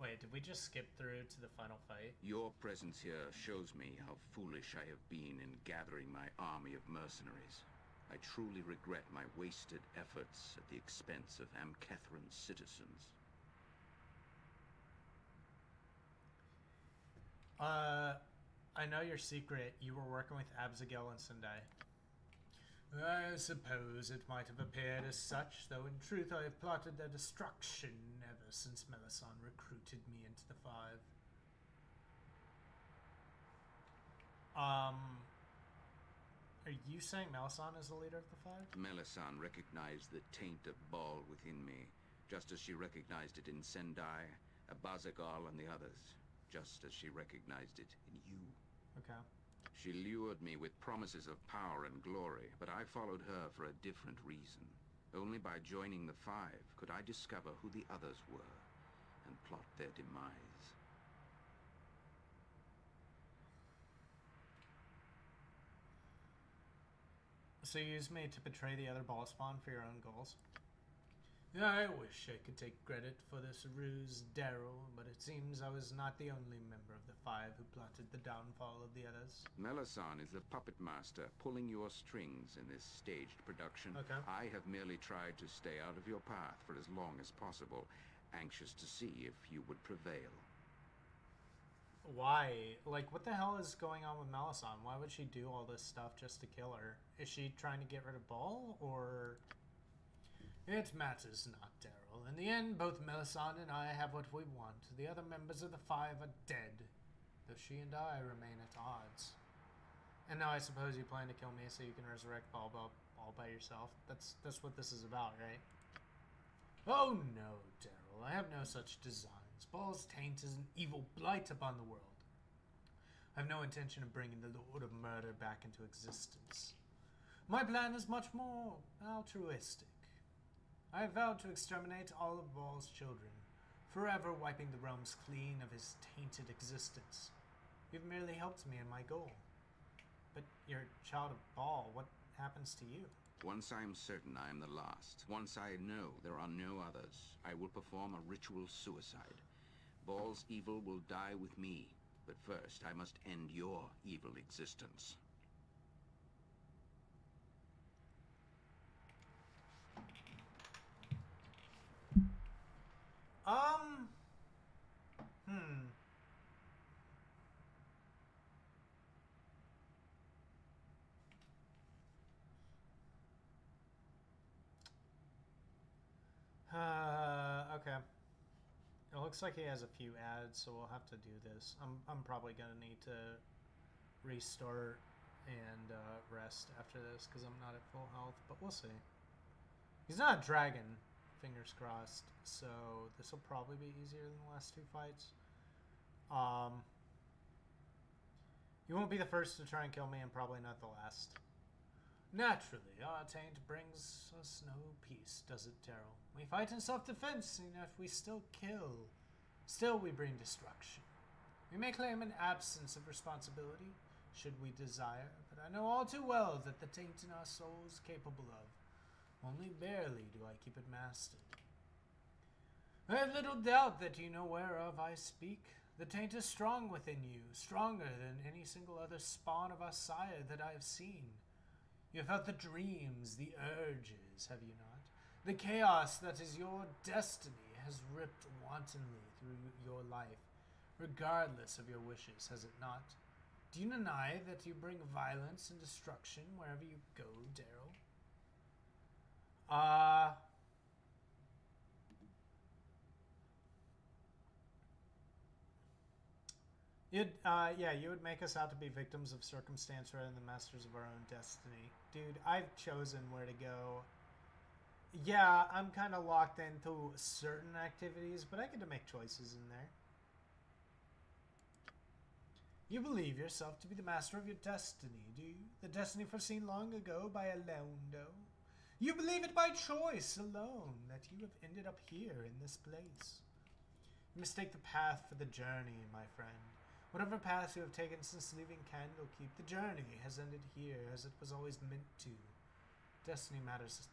Wait, did we just skip through to the final fight? Your presence here shows me how foolish I have been in gathering my army of mercenaries. I truly regret my wasted efforts at the expense of Amkethrin's citizens. I know your secret. You were working with Absigail and Sendai. I suppose it might have appeared as such, though in truth I have plotted their destruction ever since Melisande recruited me into the Five. Are you saying Melisande is the leader of the Five? Melisande recognized the taint of Baal within me, just as she recognized it in Sendai, Abazagal, and the others, just as she recognized it in you. Okay. She lured me with promises of power and glory, but I followed her for a different reason. Only by joining the Five could I discover who the others were and plot their demise. So you used me to betray the other ball spawn for your own goals? I wish I could take credit for this ruse, Daryl, but it seems I was not the only member of the Five who plotted the downfall of the others. Melisande is the puppet master pulling your strings in this staged production. Okay. I have merely tried to stay out of your path for as long as possible, anxious to see if you would prevail. Why? Like, what the hell is going on with Melisande? Why would she do all this stuff just to kill her? Is she trying to get rid of Ball, or... It matters not, Daryl. In the end, both Melisande and I have what we want. The other members of the Five are dead, though she and I remain at odds. And now I suppose you plan to kill me so you can resurrect Ball all by yourself. That's what this is about, right? Oh no, Daryl. I have no such designs. Ball's taint is an evil blight upon the world. I have no intention of bringing the Lord of Murder back into existence. My plan is much more altruistic. I have vowed to exterminate all of Baal's children, forever wiping the realms clean of his tainted existence. You've merely helped me in my goal. But you're a child of Baal. What happens to you? Once I am certain I am the last, once I know there are no others, I will perform a ritual suicide. Baal's evil will die with me, but first I must end your evil existence. Okay. It looks like he has a few ads, so we'll have to do this. I'm probably gonna need to restart and rest after this because I'm not at full health, but we'll see. He's not a dragon, fingers crossed, so this will probably be easier than the last two fights. You won't be the first to try and kill me, and probably not the last. Naturally, our taint brings us no peace, does it, Daryl? We fight in self-defense, and if we still kill, still we bring destruction. We may claim an absence of responsibility, should we desire, but I know all too well that the taint in our soul is capable of. Only barely do I keep it mastered. I have little doubt that you know whereof I speak. The taint is strong within you, stronger than any single other spawn of our sire that I have seen. You have felt the dreams, the urges, have you not? The chaos that is your destiny has ripped wantonly through your life, regardless of your wishes, has it not? Do you deny that you bring violence and destruction wherever you go, Daryl? You would make us out to be victims of circumstance rather than masters of our own destiny. Dude, I've chosen where to go. Yeah, I'm kind of locked into certain activities, but I get to make choices in there. You believe yourself to be the master of your destiny, do you? The destiny foreseen long ago by Alondo? You believe it by choice alone, that you have ended up here in this place. You mistake the path for the journey, my friend. Whatever path you have taken since leaving Candlekeep, the journey has ended here, as it was always meant to. Destiny masters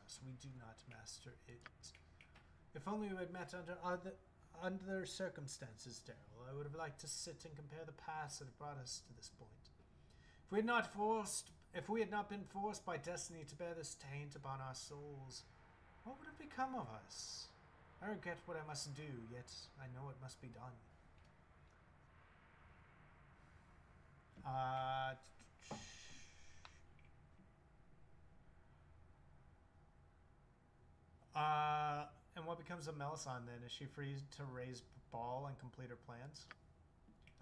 us. We do not master it. If only we had met under circumstances, Daryl, I would have liked to sit and compare the paths that have brought us to this point. If we had not been forced by destiny to bear this taint upon our souls, what would have become of us? I regret what I must do, yet I know it must be done. And what becomes of Melisande then? Is she free to raise Baal and complete her plans?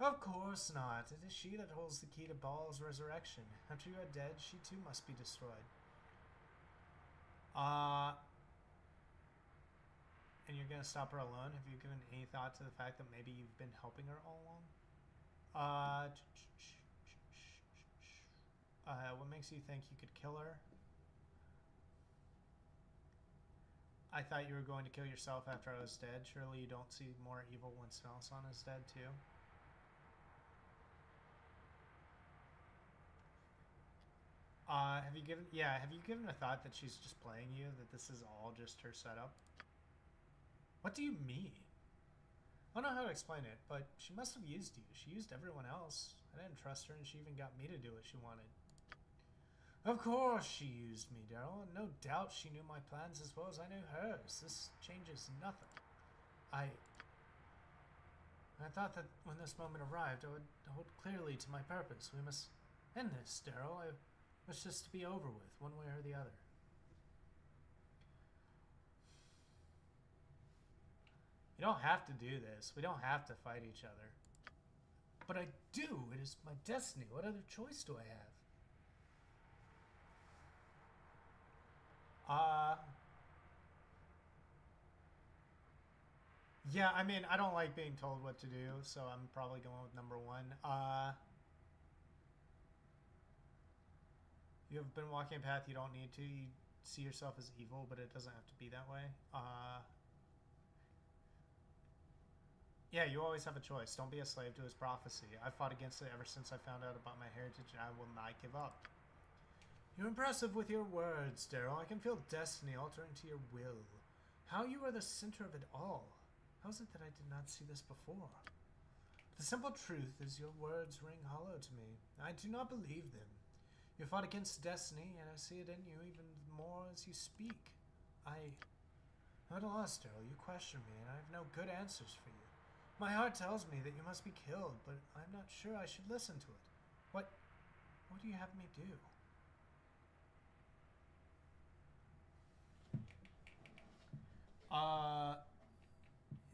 Of course not. It is she that holds the key to Baal's resurrection. After you are dead, she too must be destroyed. And you're gonna stop her alone? Have you given any thought to the fact that maybe you've been helping her all along? What makes you think you could kill her? I thought you were going to kill yourself after I was dead. Surely you don't see more evil once Melisande is dead too. Have you given a thought that she's just playing you, that this is all just her setup? What do you mean? I don't know how to explain it, but she must have used you. She used everyone else. I didn't trust her, and she even got me to do what she wanted. Of course she used me, Daryl, and no doubt she knew my plans as well as I knew hers. This changes nothing. I thought that when this moment arrived, I would hold clearly to my purpose. We must end this, Daryl. I wish this to be over with, one way or the other. You don't have to do this. We don't have to fight each other. But I do. It is my destiny. What other choice do I have? Yeah, I mean, I don't like being told what to do, so I'm probably going with number one. You have been walking a path you don't need to. You see yourself as evil, but it doesn't have to be that way. Yeah, you always have a choice. Don't be a slave to his prophecy. I've fought against it ever since I found out about my heritage, and I will not give up. You're impressive with your words, Daryl. I can feel destiny altering to your will. How you are the center of it all. How is it that I did not see this before? The simple truth is your words ring hollow to me. I do not believe them. You fought against destiny, and I see it in you even more as you speak. I'm at a loss, Daryl. You question me, and I have no good answers for you. My heart tells me that you must be killed, but I'm not sure I should listen to it. What do you have me do?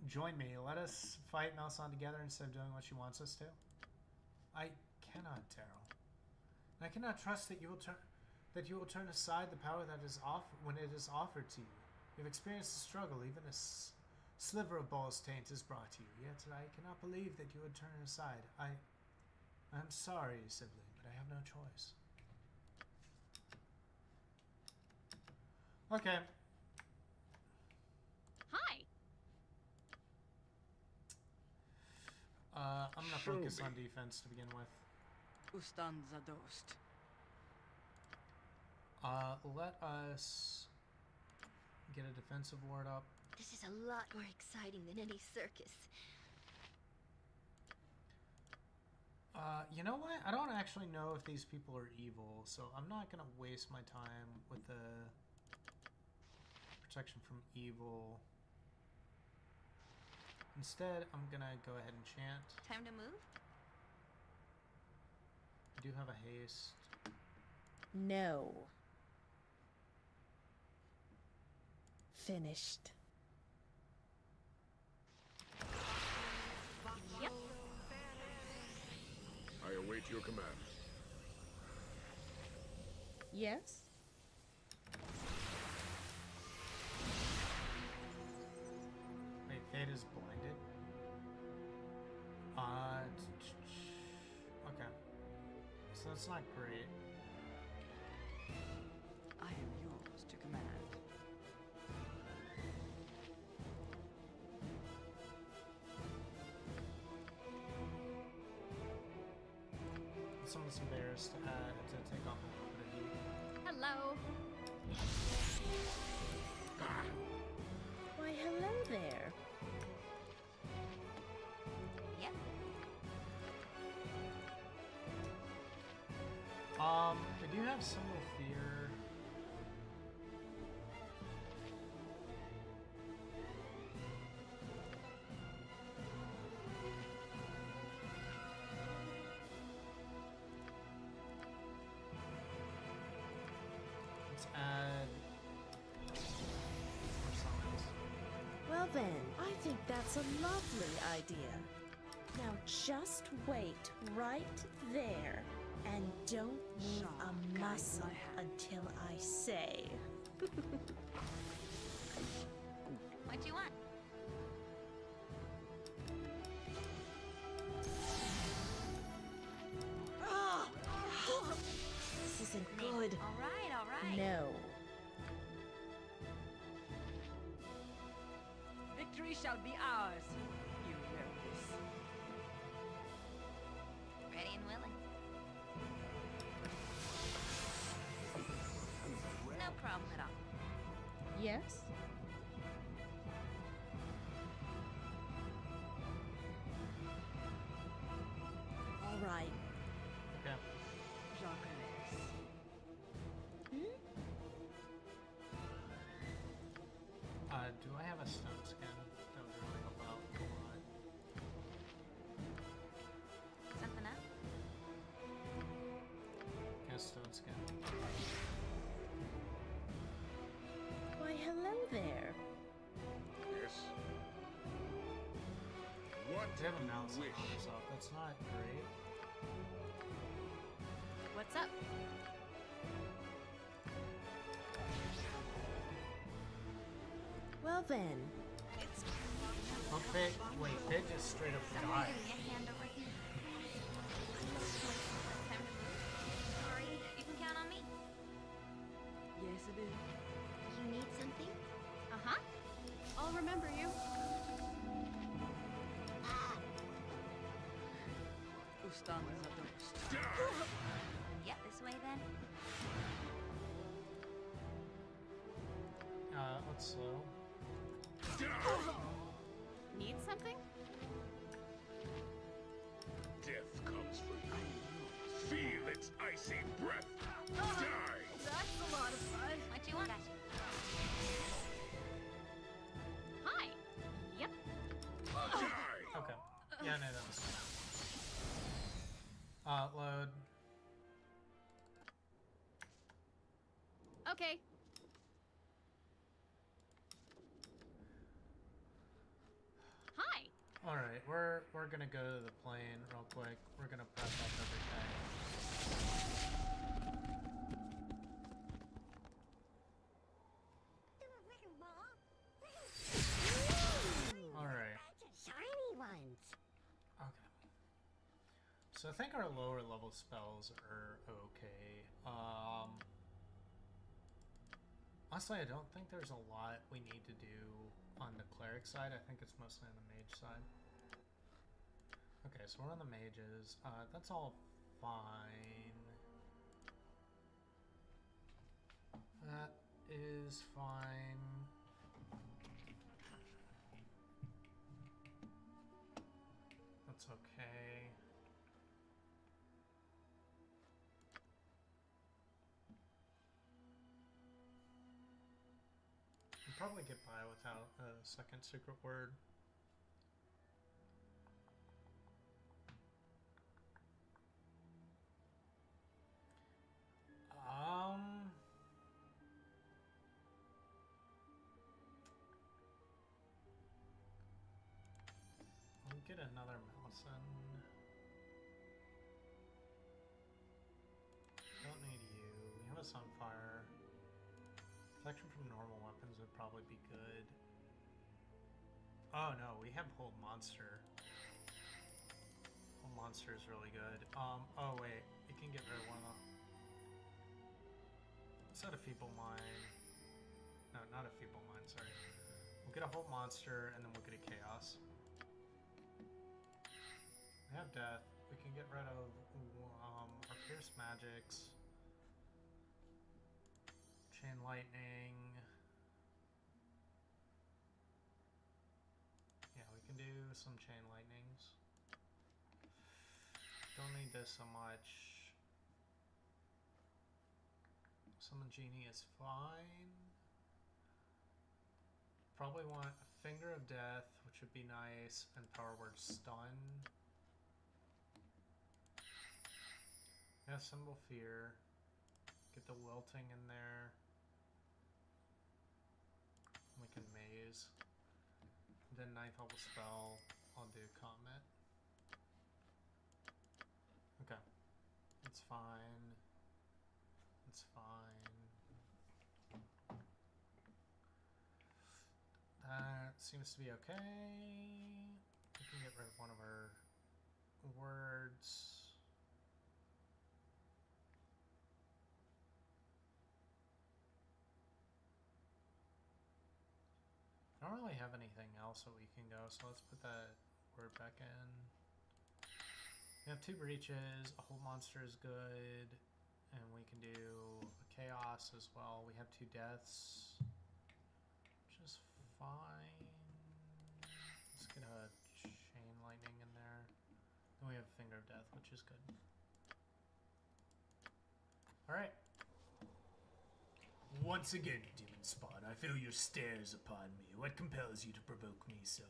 Join me. Let us fight Melson together instead of doing what she wants us to. I cannot, Daryl. And I cannot trust that you will turn aside the power that is when it is offered to you. You've experienced the struggle, even a sliver of Ball's taint is brought to you. Yet I cannot believe that you would turn it aside. I'm sorry, sibling, but I have no choice. Okay. Hi. I'm gonna focus on defense to begin with. Ustanza dost. Let us get a defensive ward up. This is a lot more exciting than any circus. You know what? I don't actually know if these people are evil, so I'm not gonna waste my time with the protection from evil. Instead, I'm gonna go ahead and chant. Time to move? I do have a haste. No. Finished. Yep. I await your command. Yes? Wait, Fate is blinded? Okay. So that's not great. I am yours to command. Someone's embarrassed to take off a little bit of heat. Hello. Why, hello there. Yep. I do have some fear. Let's add more summons. Well then, I think that's a lovely idea. Now just wait right there and don't move a muscle until I say. What do you want? This isn't good. All right, all right. No. Victory shall be ours. You know this. Ready and willing. No problem at all. Yes? All right. Okay. Do I have a stone skin? That would really help out a lot. Something up? Guess stone skin. Why, hello there. Yes. What They have a mouse wish? on herself. That's not great. What's up? Well then, It's been long enough. Oh, wait, they just straight up died. Give me a hand over here. Time to move. Sorry, you can count on me. Yes, it is. You need something? Uh-huh. I'll remember you. Ustanza dost. Yep, this way then. Let's slow. Need something? Death comes for you. Feel its icy breath. Die! That's a lot of fun. What you want? Gotcha. Hi. Yep. Die! Okay. Yeah, no, that was fine. Load. Okay. Hi. All right, we're gonna go to the plane real quick. We're gonna prep up everything. All right. Shiny ones. Okay. So I think our lower level spells are okay. Honestly, I don't think there's a lot we need to do on the cleric side. I think it's mostly on the mage side. Okay, so we're on the mages. That's all fine. That is fine. That's okay. I'll probably get by without a second secret word. I'll get another Malison. Don't need you. We have a Sunfire. Protection from normal weapons would probably be good. Oh no, we have Hold Monster. Hold Monster is really good. Oh wait, you can get rid of one of them. Set a Feeble Mind. No, not a Feeble Mind, sorry. We'll get a Hold Monster and then we'll get a Chaos. We have Death. We can get rid of our Pierce Magics. Chain Lightning. Yeah, we can do some Chain Lightnings. Don't need this so much. Summon Genie is fine. Probably want a Finger of Death, which would be nice, and Power Word Stun. Yeah, Symbol Fear. Get the Wilting in there. We can Maze. Then 9th level spell. I'll do Comet. Okay. It's fine. It's fine. That seems to be okay. We can get rid of one of our words. I don't really have anything else that we can go, so let's put that word back in. We have 2 breaches, a Hold Monster is good, and we can do a Chaos as well. We have 2 deaths, which is fine. Let's get a Chain Lightning in there. Then we have Finger of Death, which is good. Alright. Once again, Demon Spawn, I feel your stares upon me. What compels you to provoke me so?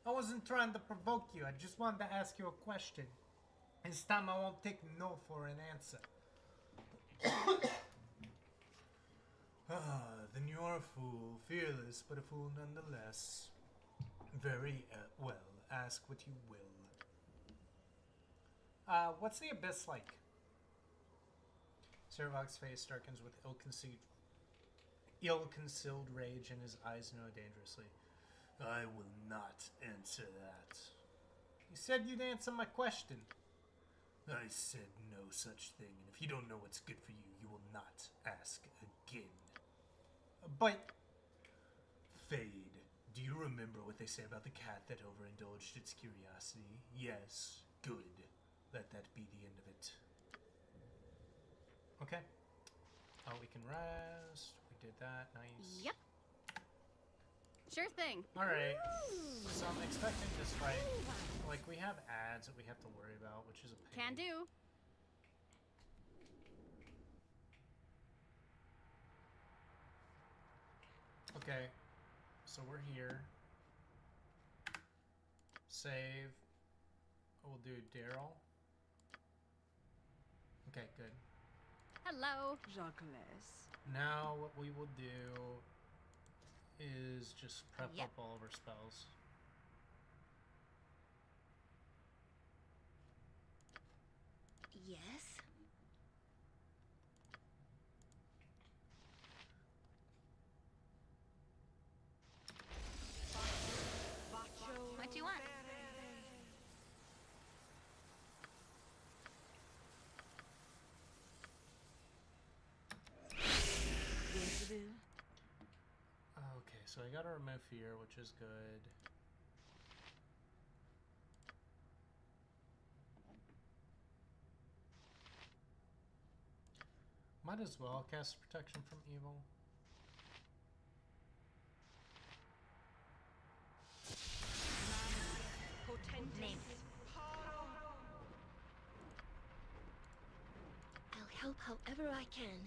I wasn't trying to provoke you. I just wanted to ask you a question. This time I won't take no for an answer. Then you're a fool. Fearless, but a fool nonetheless. Very well. Ask what you will. What's the Abyss like? Servok's face darkens with ill-conceived ill-concealed rage in his eyes know dangerously. I will not answer that. You said you'd answer my question. I said no such thing, and if you don't know what's good for you, you will not ask again. But, Fade, do you remember what they say about the cat that overindulged its curiosity? Yes, good. Let that be the end of it. Okay. We can rest. We did that. Nice. Yep. Sure thing. Alright. So I'm expecting this fight. Like, we have ads that we have to worry about, which is a pain. Can do. Okay. So we're here. Save. We'll do Daryl. Okay, good. Hello. Jacques. Now what we will do is just prep up all of our spells. Yes? What do you want? Okay, so I gotta remove fear, which is good. Might as well cast protection from evil. Name. I'll help however I can.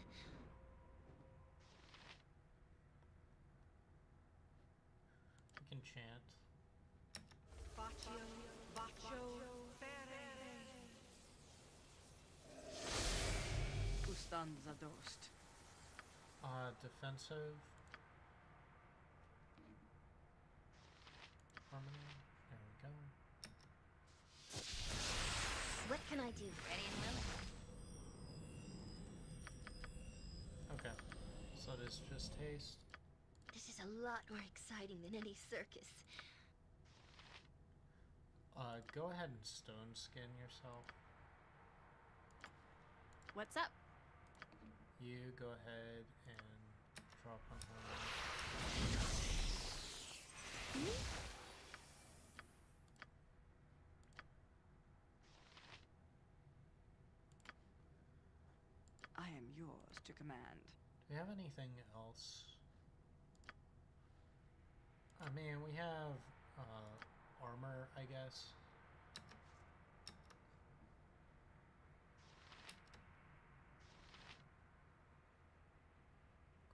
We can chant. Ustanza dost. Defensive. Harmony. There we go. What can I do? Ready and willing. Okay. So this just haste. This is a lot more exciting than any circus. Go ahead and stone skin yourself. What's up? You go ahead and drop on her. I am yours to command. Do we have anything else? I mean, we have armor, I guess.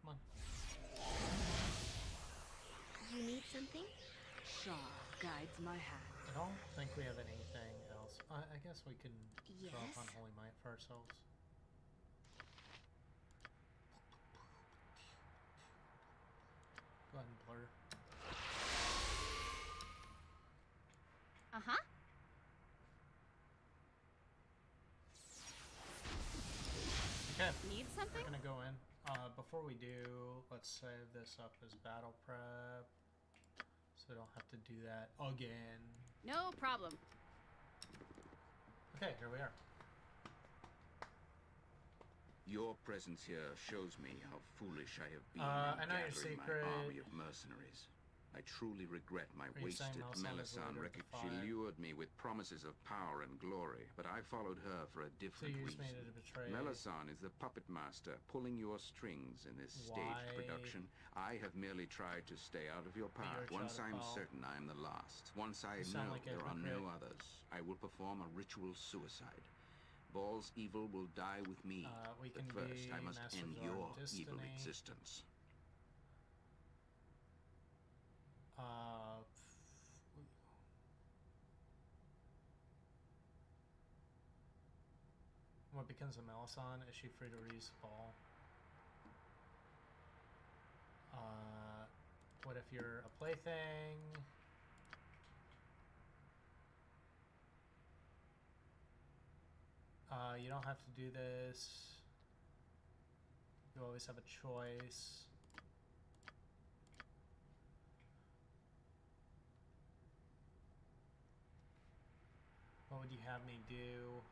Come on. You need something? Shah guides my hand. I don't think we have anything else. I guess we can draw Yes? upon Holy Might for ourselves. Go ahead and blur. Uh-huh. Okay. Need something? We're gonna go in. Before we do, let's save this up as battle prep, so we don't have to do that again. No problem. Okay, here we are. Your presence here shows me how foolish I have been I in know your gathering my secret. army of mercenaries. I truly regret my Are you saying wasted Melisandre's Melisandre leader of wreckage. the She Five? lured me with promises of power and glory, but I followed her for a So different you used reason. me to betray. Melisandre is the puppet master pulling your strings in this Why? staged production. I have merely tried to stay out of your But you're path. a Once child of I'm Paul. certain I am the last. Once I You sound know like a there are no hypocrite. others, I will perform a ritual suicide. Baal's evil will die with me. We But can first, be I must masters end of our your destiny. evil existence. What becomes of Melisandre? Is she free to reuse the ball? What if you're a plaything? You don't have to do this. You always have a choice. would you have me do?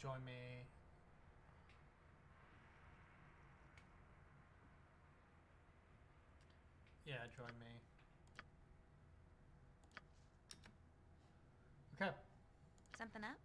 Join me. Yeah, join me. Okay. Something up?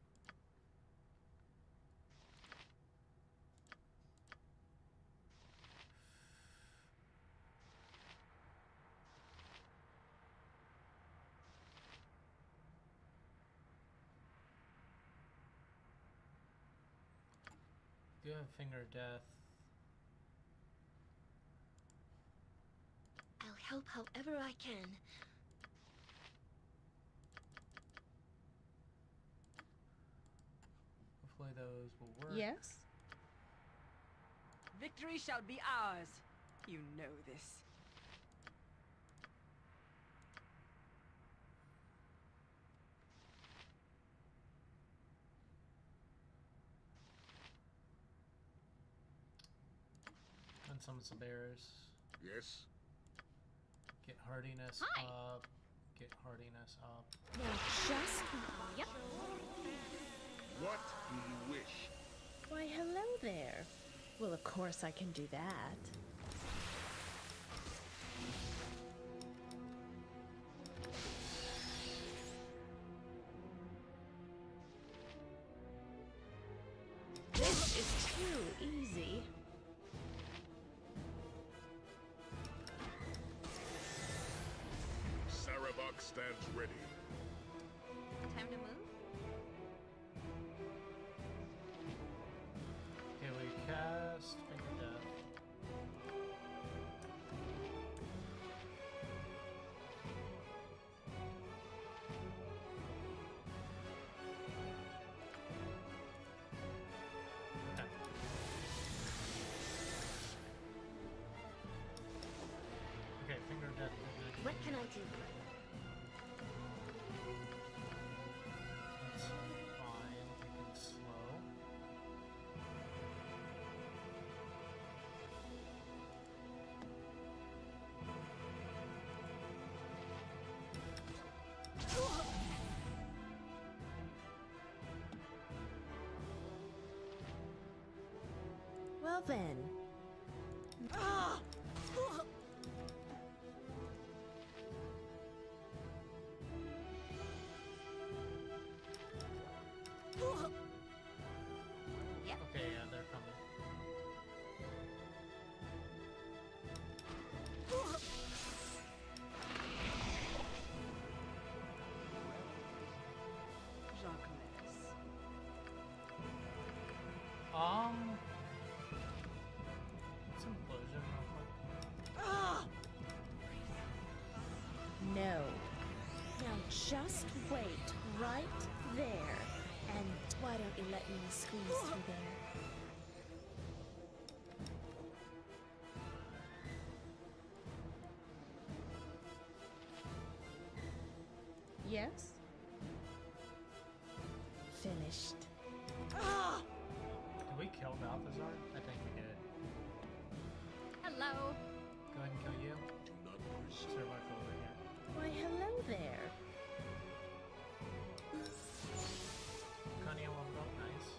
Do you have finger of death? I'll help however I can. Hopefully those will work. Yes? Victory shall be ours. You know this. And summon some bears. Yes? Get hardiness Hi. up. Get hardiness up. Now just... Yep. What do you wish? Why, hello there. Well, of course I can do that. This is too easy. Sarabak stands ready. Time to move? Okay, we cast finger of death. Okay. Okay, finger of death. What can I do? That's fine. We can slow. Well then. Yep. Okay, yeah, they're coming. It's implosion real quick. No. Now just wait right there. And why don't you let me squeeze through there? Yes? Finished. Did we kill Balthazar? I think we did. Hello. Go ahead and kill you. Do not pursue. Survival over here. Why, hello there. Cunning leveled up, nice.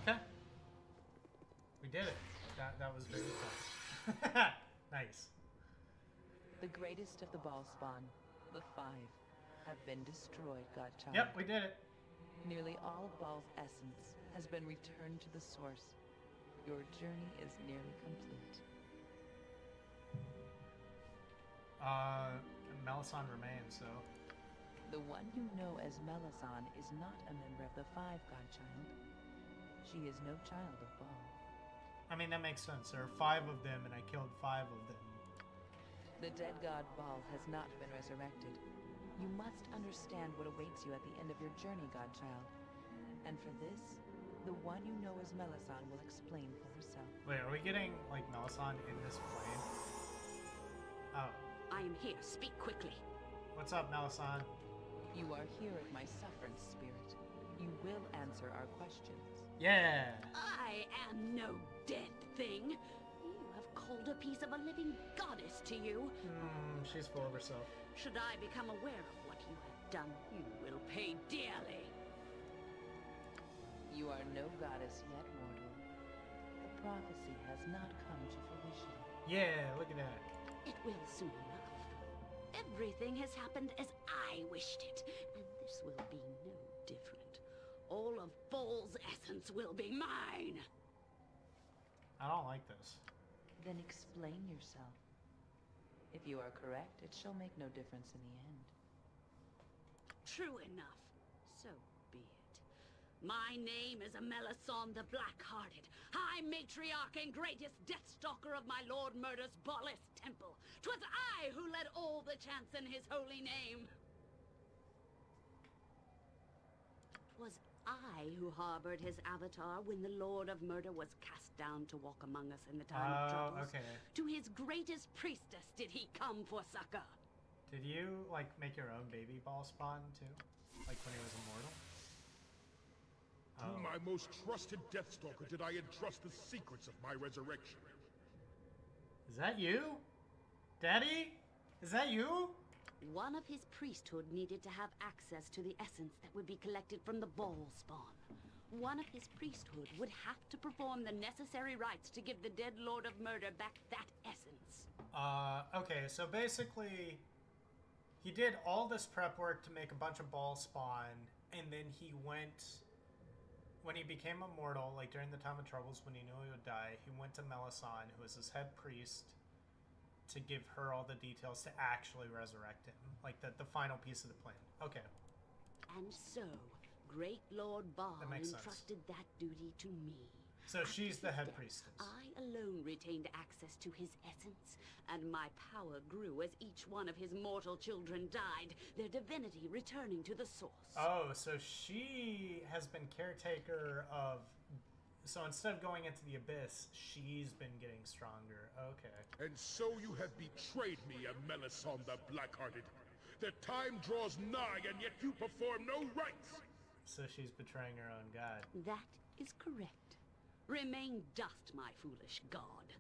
Okay. We did it. That was very fun. Nice. The greatest of the ball spawn, the five, have been destroyed, Godchild. Yep, we did it. Nearly all of Baal's essence has been returned to the source. Your journey is nearly complete. Melisandre remains, so. The one you know as Melisandre is not a member of the Five, Godchild. She is no child of Baal. I mean, that makes sense. There are 5 of them, and I killed 5 of them. The dead god Baal has not been resurrected. You must understand what awaits you at the end of your journey, Godchild. And for this, the one you know as Melisandre will explain for herself. Wait, are we getting, like, Melisandre in this plane? Oh. I am here. Speak quickly. What's up, Melisandre? You are here at my sufferance spirit. You will answer our questions. Yeah! I am no dead thing. You have called a piece of a living goddess to you. She's full of herself. Should I become aware of what you have done, you will pay dearly. You are no goddess yet, mortal. The prophecy has not come to fruition. Yeah, look at that. It will soon enough. Everything has happened as I wished it, and this will be no different. All of Bal's essence will be mine. I don't like this. Then explain yourself. If you are correct, it shall make no difference in the end. True enough. So be it. My name is Melisande the Black-Hearted, High Matriarch and greatest Deathstalker of my Lord Murder's Ballis Temple. 'Twas I who led all the chants in his holy name. 'Twas I who harbored his avatar when the Lord of Murder was cast down to walk among us in the time of troubles. Okay. To his greatest priestess did he come for succor. Did you, like, make your own baby ball spawn, too? Like, when he was immortal? To my most trusted Deathstalker did I entrust the secrets of my resurrection. Is that you? Daddy? Is that you? One of his priesthood needed to have access to the essence that would be collected from the ball spawn. One of his priesthood would have to perform the necessary rites to give the dead Lord of Murder back that essence. Okay, so basically, he did all this prep work to make a bunch of ball spawn, and then he went, when he became immortal, like during the time of troubles when he knew he would die, he went to Melisande, who was his head priest, to give her all the details to actually resurrect him. Like the final piece of the plan. Okay. And so, Great Lord Baal That makes sense. entrusted that duty to me. So she's the head Death, priestess. I alone retained access to his essence, and my power grew as each one of his mortal children died, their divinity returning to the source. Oh, so she has been caretaker of... So instead of going into the abyss, she's been getting stronger. Okay. And so you have betrayed me, Melisande the Black-Hearted. The time draws nigh, and yet you perform no rites. So she's betraying her own god. That is correct. Remain dust, my foolish god.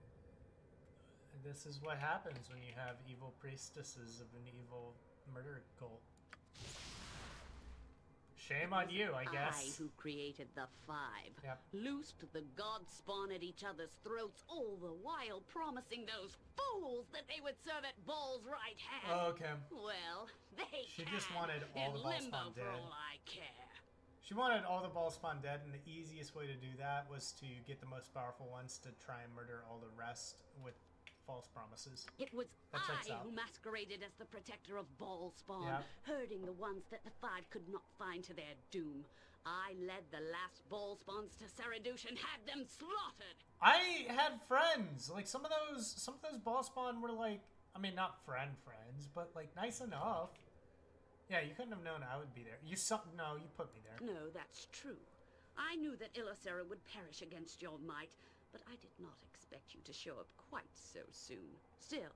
This is what happens when you have evil priestesses of an evil murder cult. Shame on you, I guess. I who created the Five. Yep. Loosed the god spawn at each other's throats, all the while promising those fools that they would serve at Baal's right hand. Oh, okay. Well, they She just wanted all in the Baal limbo spawn for dead. all I care. She wanted all the Baal spawn dead, and the easiest way to do that was to get the most powerful ones to try and murder all the rest with false promises. It was That checks I out. who masqueraded as the protector of Baal spawn, Yep. herding the ones that the Five could not find to their doom. I led the last Baal spawns to Saradouche and had them slaughtered. I had friends. Like some of those Baal spawn were like, I mean, not friends, but like nice enough. Yeah, you couldn't have known I would be there. You put me there. No, that's true. I knew that Illicera would perish against your might, but I did not expect you to show up quite so soon. Still,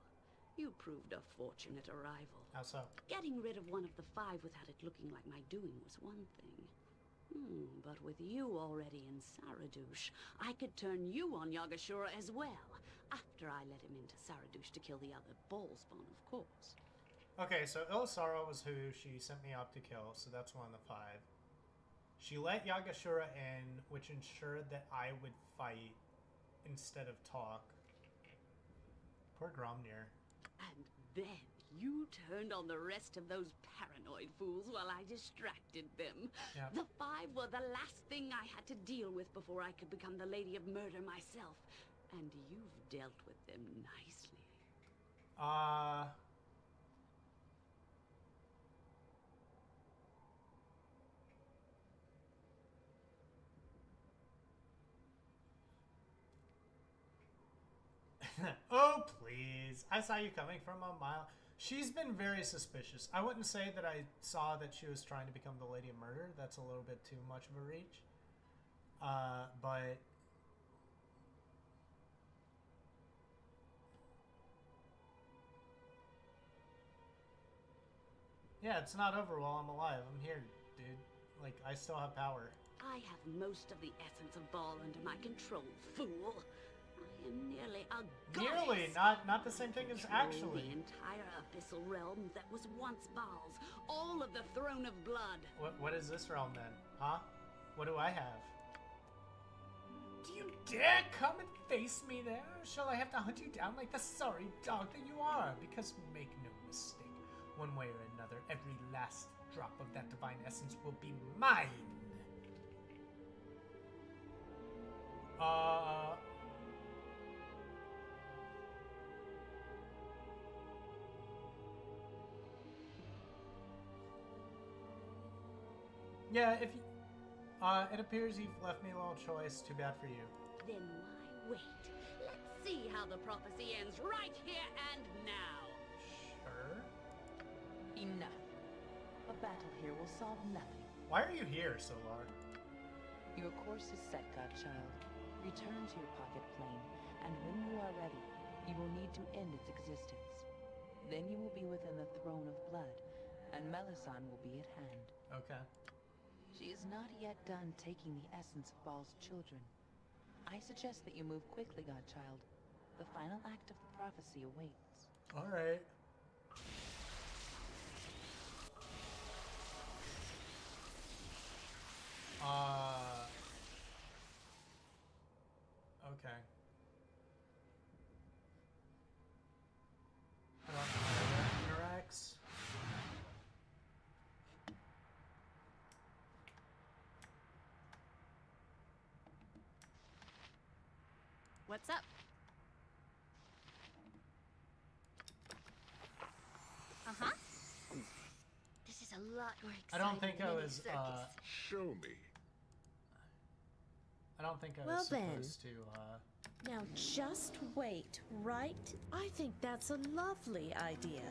you proved a fortunate arrival. How so? Getting rid of one of the Five without it looking like my doing was one thing. But with you already in Saradouche, I could turn you on Yagashura as well, after I let him into Saradouche to kill the other Baal spawn, of course. Okay, so Illisara was who she sent me up to kill, so that's one of the Five. She let Yagashura in, which ensured that I would fight instead of talk. Poor Gromnir. And then you turned on the rest of those paranoid fools while I distracted them. Yep. The Five were the last thing I had to deal with before I could become the Lady of Murder myself. And you've dealt with them nicely. Oh, please. I saw you coming from a mile. She's been very suspicious. I wouldn't say that I saw that she was trying to become the Lady of Murder. That's a little bit too much of a reach. But... yeah, it's not over while I'm alive. I'm here, dude. Like, I still have power. I have most of the essence of Baal under my control, fool. I am nearly a goddess. Nearly, not the same thing as actually. The entire abyssal realm that was once Baal's. All of the throne of blood. What is this realm then? Huh? What do I have? Do you dare come and face me there? Shall I have to hunt you down like the sorry dog that you are? Because make no mistake, one way or another, every last drop of that divine essence will be mine. Yeah, if you... it appears you've left me a little choice. Too bad for you. Then why wait? Let's see how the prophecy ends right here and now. Sure. Enough. A battle here will solve nothing. Why are you here, Solar? Your course is set, Godchild. Return to your pocket plane, and when you are ready, you will need to end its existence. Then you will be within the throne of blood, and Melisande will be at hand. Okay. She is not yet done taking the essence of Baal's children. I suggest that you move quickly, Godchild. The final act of the prophecy awaits. All right. Okay. I don't know how that interacts. What's up? Uh-huh. This is a lot more exciting I don't think than I any was, circus. Show me. I don't think I Well was then. supposed to, Now just wait, right? I think that's a lovely idea.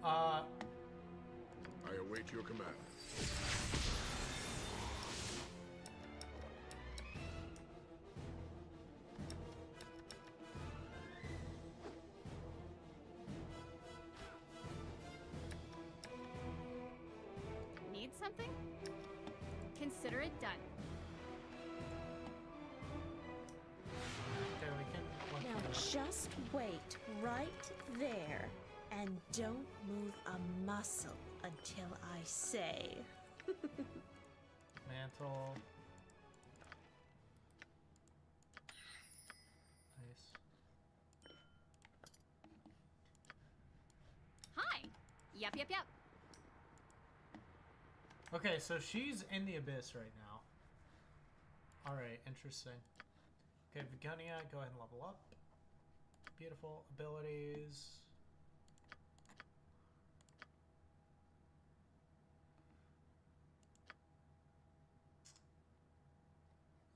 I await your command. Need something? Consider it done. okay, we can look Now through it. just wait right there and don't move a muscle until I say. Mantle. Nice. Hi. Yep. Okay, so she's in the abyss right now. Alright, interesting. Okay, Vigonia, go ahead and level up. Beautiful abilities.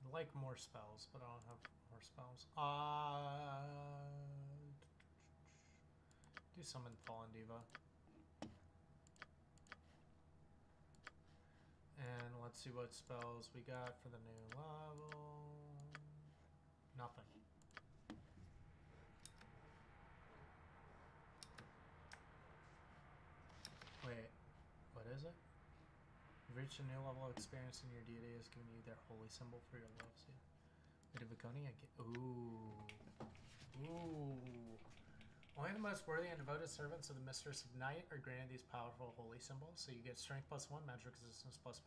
I'd like more spells, but I don't have more spells. Do summon Fallen Diva. And let's see what spells we got for the new level. Nothing. Wait, what is it? You've reached a new level of experience and your deity has given you their holy symbol for your love. See? Wait, did Viconia get... Ooh. Only the most worthy and devoted servants of the Mistress of Night are granted these powerful holy symbols. So you get strength +1, magic resistance +5.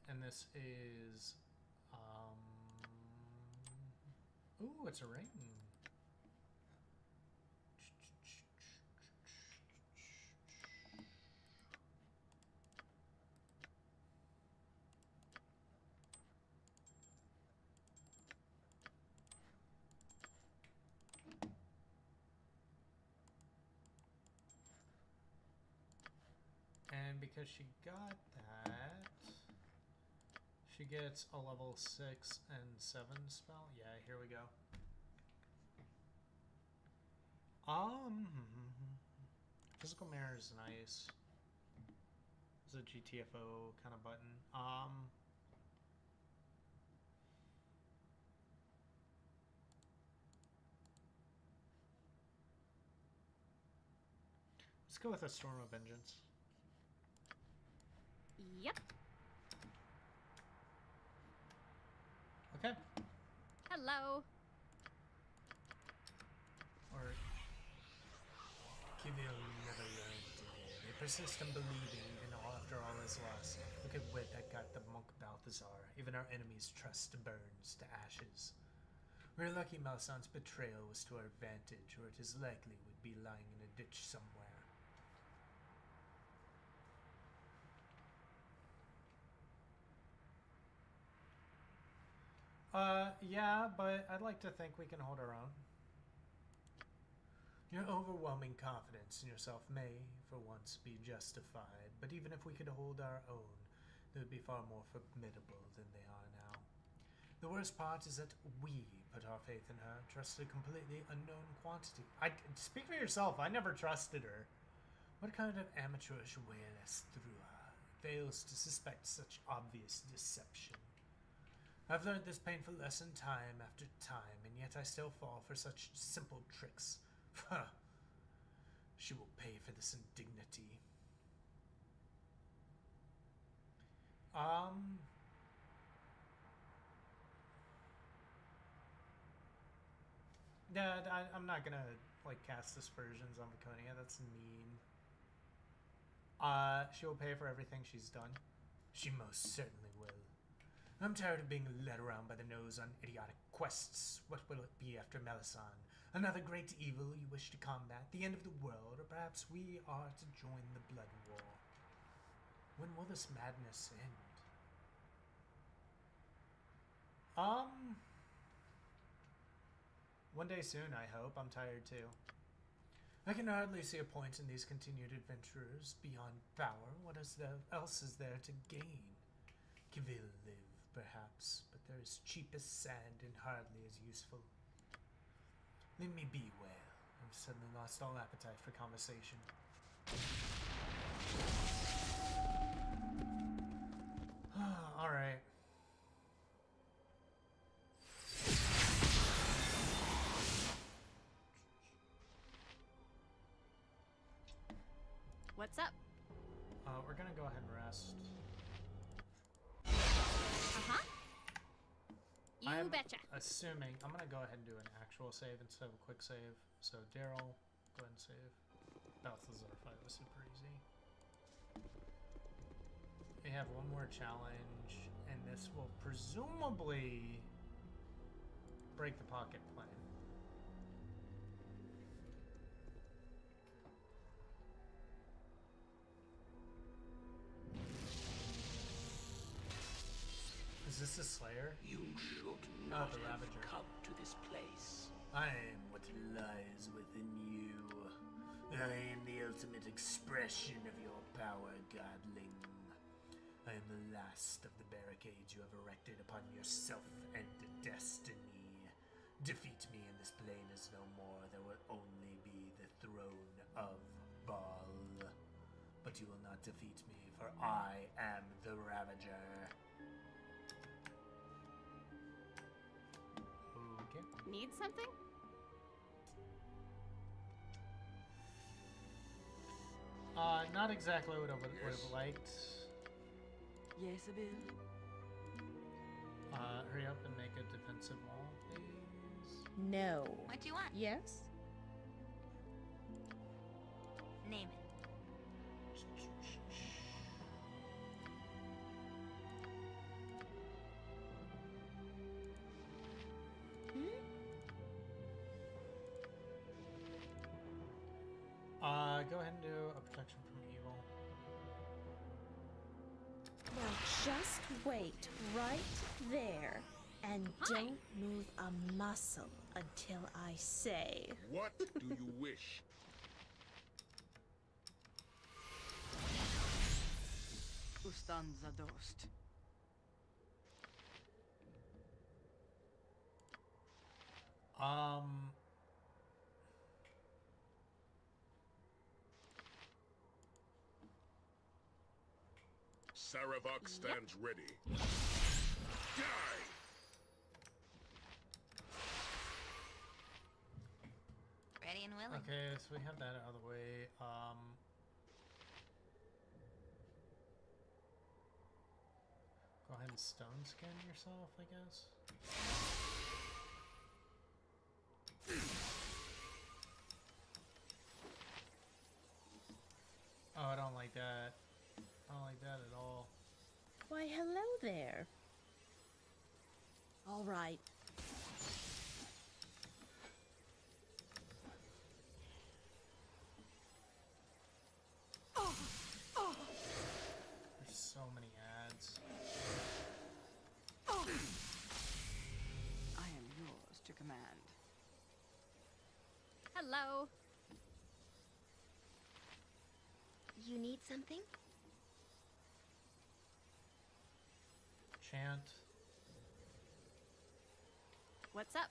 And this is... Ooh, it's a ring. And because she got that, she gets a level 6 and 7 spell. Yeah, here we go. Physical mirror is nice. It's a GTFO kind of button. Let's go with a Storm of Vengeance. Yep. Okay. Hello. Or Kivil never learned. They persist in believing even after all is lost. Look at what that got the monk Balthazar. Even our enemies' trust burns to ashes. We're lucky Melisandre's betrayal was to our advantage, or it is likely would be lying in a ditch somewhere. Yeah, but I'd like to think we can hold our own. Your overwhelming confidence in yourself may, for once, be justified, but even if we could hold our own, they would be far more formidable than they are now. The worst part is that we put our faith in her, trusted a completely unknown quantity. Speak for yourself, I never trusted her. What kind of amateurish awareness through her fails to suspect such obvious deception? I've learned this painful lesson time after time, and yet I still fall for such simple tricks. She will pay for this indignity. Yeah, I'm not gonna, like, cast aspersions on Laconia. That's mean. She will pay for everything she's done. She most certainly will. I'm tired of being led around by the nose on idiotic quests. What will it be after Melisandre? Another great evil you wish to combat? The end of the world? Or perhaps we are to join the blood war? When will this madness end? One day soon, I hope. I'm tired too. I can hardly see a point in these continued adventures. Beyond power, what else is there to gain? Kivil live, perhaps, but there is cheapest sand and hardly as useful. Let me be well. I've suddenly lost all appetite for conversation. Alright. What's up? We're gonna go ahead and rest. Uh-huh. I'm betcha. assuming I'm gonna go ahead and do an actual save instead of a quick save. So Daryl, go ahead and save. Balthazar fight was super easy. We have one more challenge, and this will presumably break the pocket plan. Is this the Slayer? You should not the have Ravager. come to this place. I am what lies within you. I am the ultimate expression of your power, godling. I am the last of the barricades you have erected upon yourself and destiny. Defeat me and this plane is no more. There will only be the throne of Baal. But you will not defeat me, for I am the Ravager. Okay. Need something? Not exactly what I would have liked. Yes, Abil? Hurry up and make a defensive wall, please. No. What do you want? Yes? Name it. Go ahead and do a protection from evil. Now just wait right there and don't move a muscle until I say. What do you wish? Ustan zadost. Saravok stands ready. Die! Ready and willing. Okay, so we have that out of the way. Go ahead stone skin yourself, I guess? Oh, I don't like that. I don't like that at all. Why, hello there. All right. There's so many ads. I am yours to command. Hello. You need something? Chant. What's up?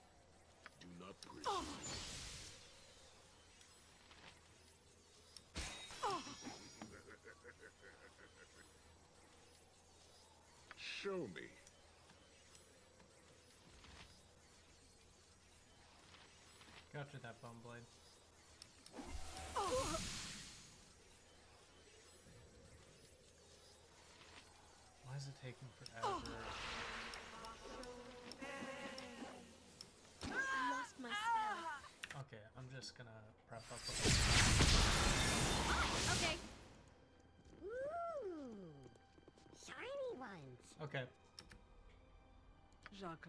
Do not breathe. Show me. Gotcha that bone blade. Why is it taking forever? I lost my spell. Okay, I'm just gonna prep up with Okay. Ooh, shiny ones. Okay. Jacques.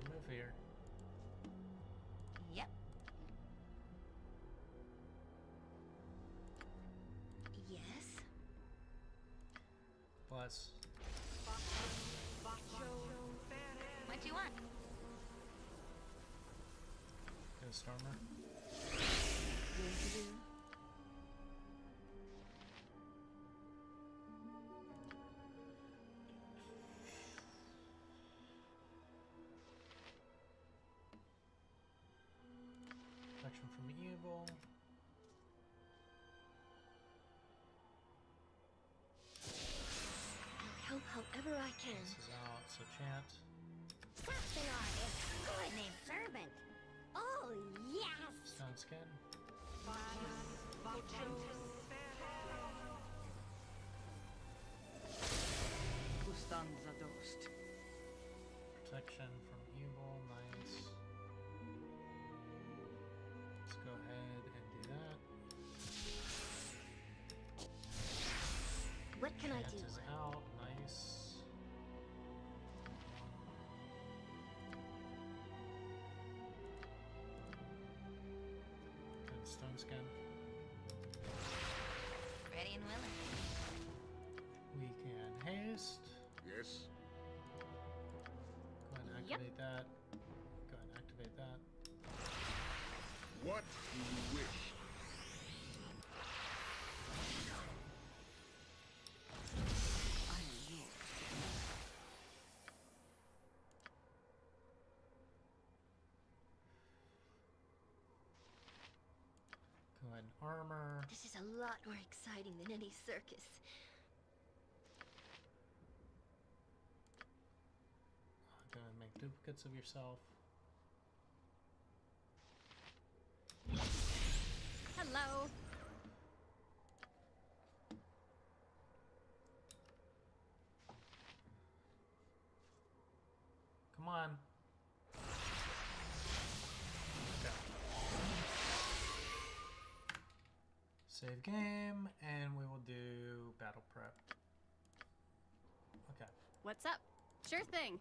Move here. Yep. Yes. Bless. What do you want? Go Stormer. Protection from evil. I'll help however I can. This is out, so chant. Something artist. Good name, servant. Oh, yes. Stone skin. Kustanza Dost. Protection from evil, nice. Let's go ahead and do that. What can I Chant do? is out, nice. Good stone skin. Ready and willing. We can haste. Yes. Go ahead and activate that. Go ahead and activate that. What do you wish? I am yours. Go ahead and armor. This is a lot more exciting than any circus. Go ahead and make duplicates of yourself. Hello. Come on. Okay. Save game, and we will do battle prep. Okay. What's up? Sure thing.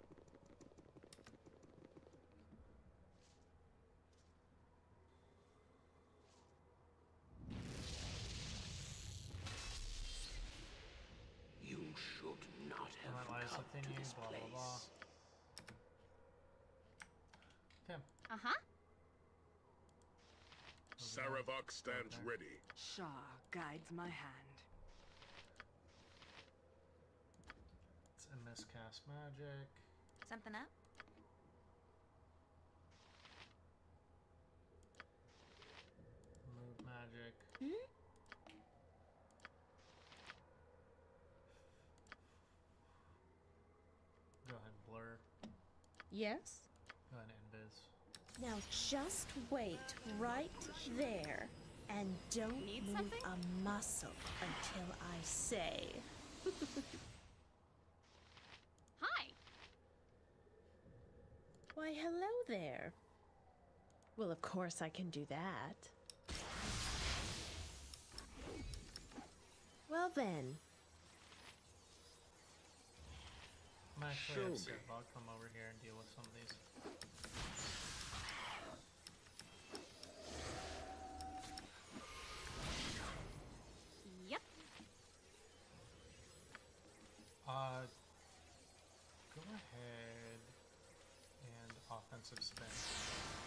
You should not All have that lies come within to you, this blah, place. blah, blah. Okay. Uh-huh. Saravok stands ready. Shah guides my hand. It's a miscast magic. Something up? Move magic. Go ahead and blur. Yes? Go ahead and invis. Now just wait right there and don't Need move something? a muscle until I say. Why, hello there. Well, of course I can do that. Well then. I'm actually upset. I'll come over here and deal with some of these. Yep. Go ahead and offensive spin.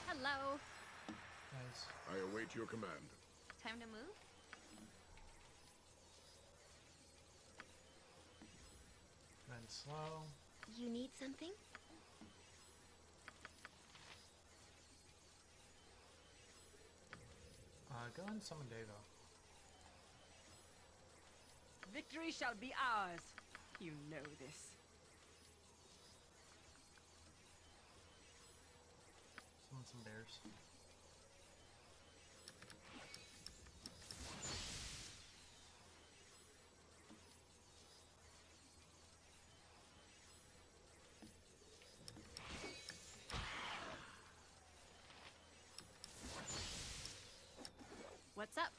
Hello. Nice. I await your command. Time to move? Then slow. You need something? Go ahead and summon Devo. Victory shall be ours. You know this. Summon some bears. What's up?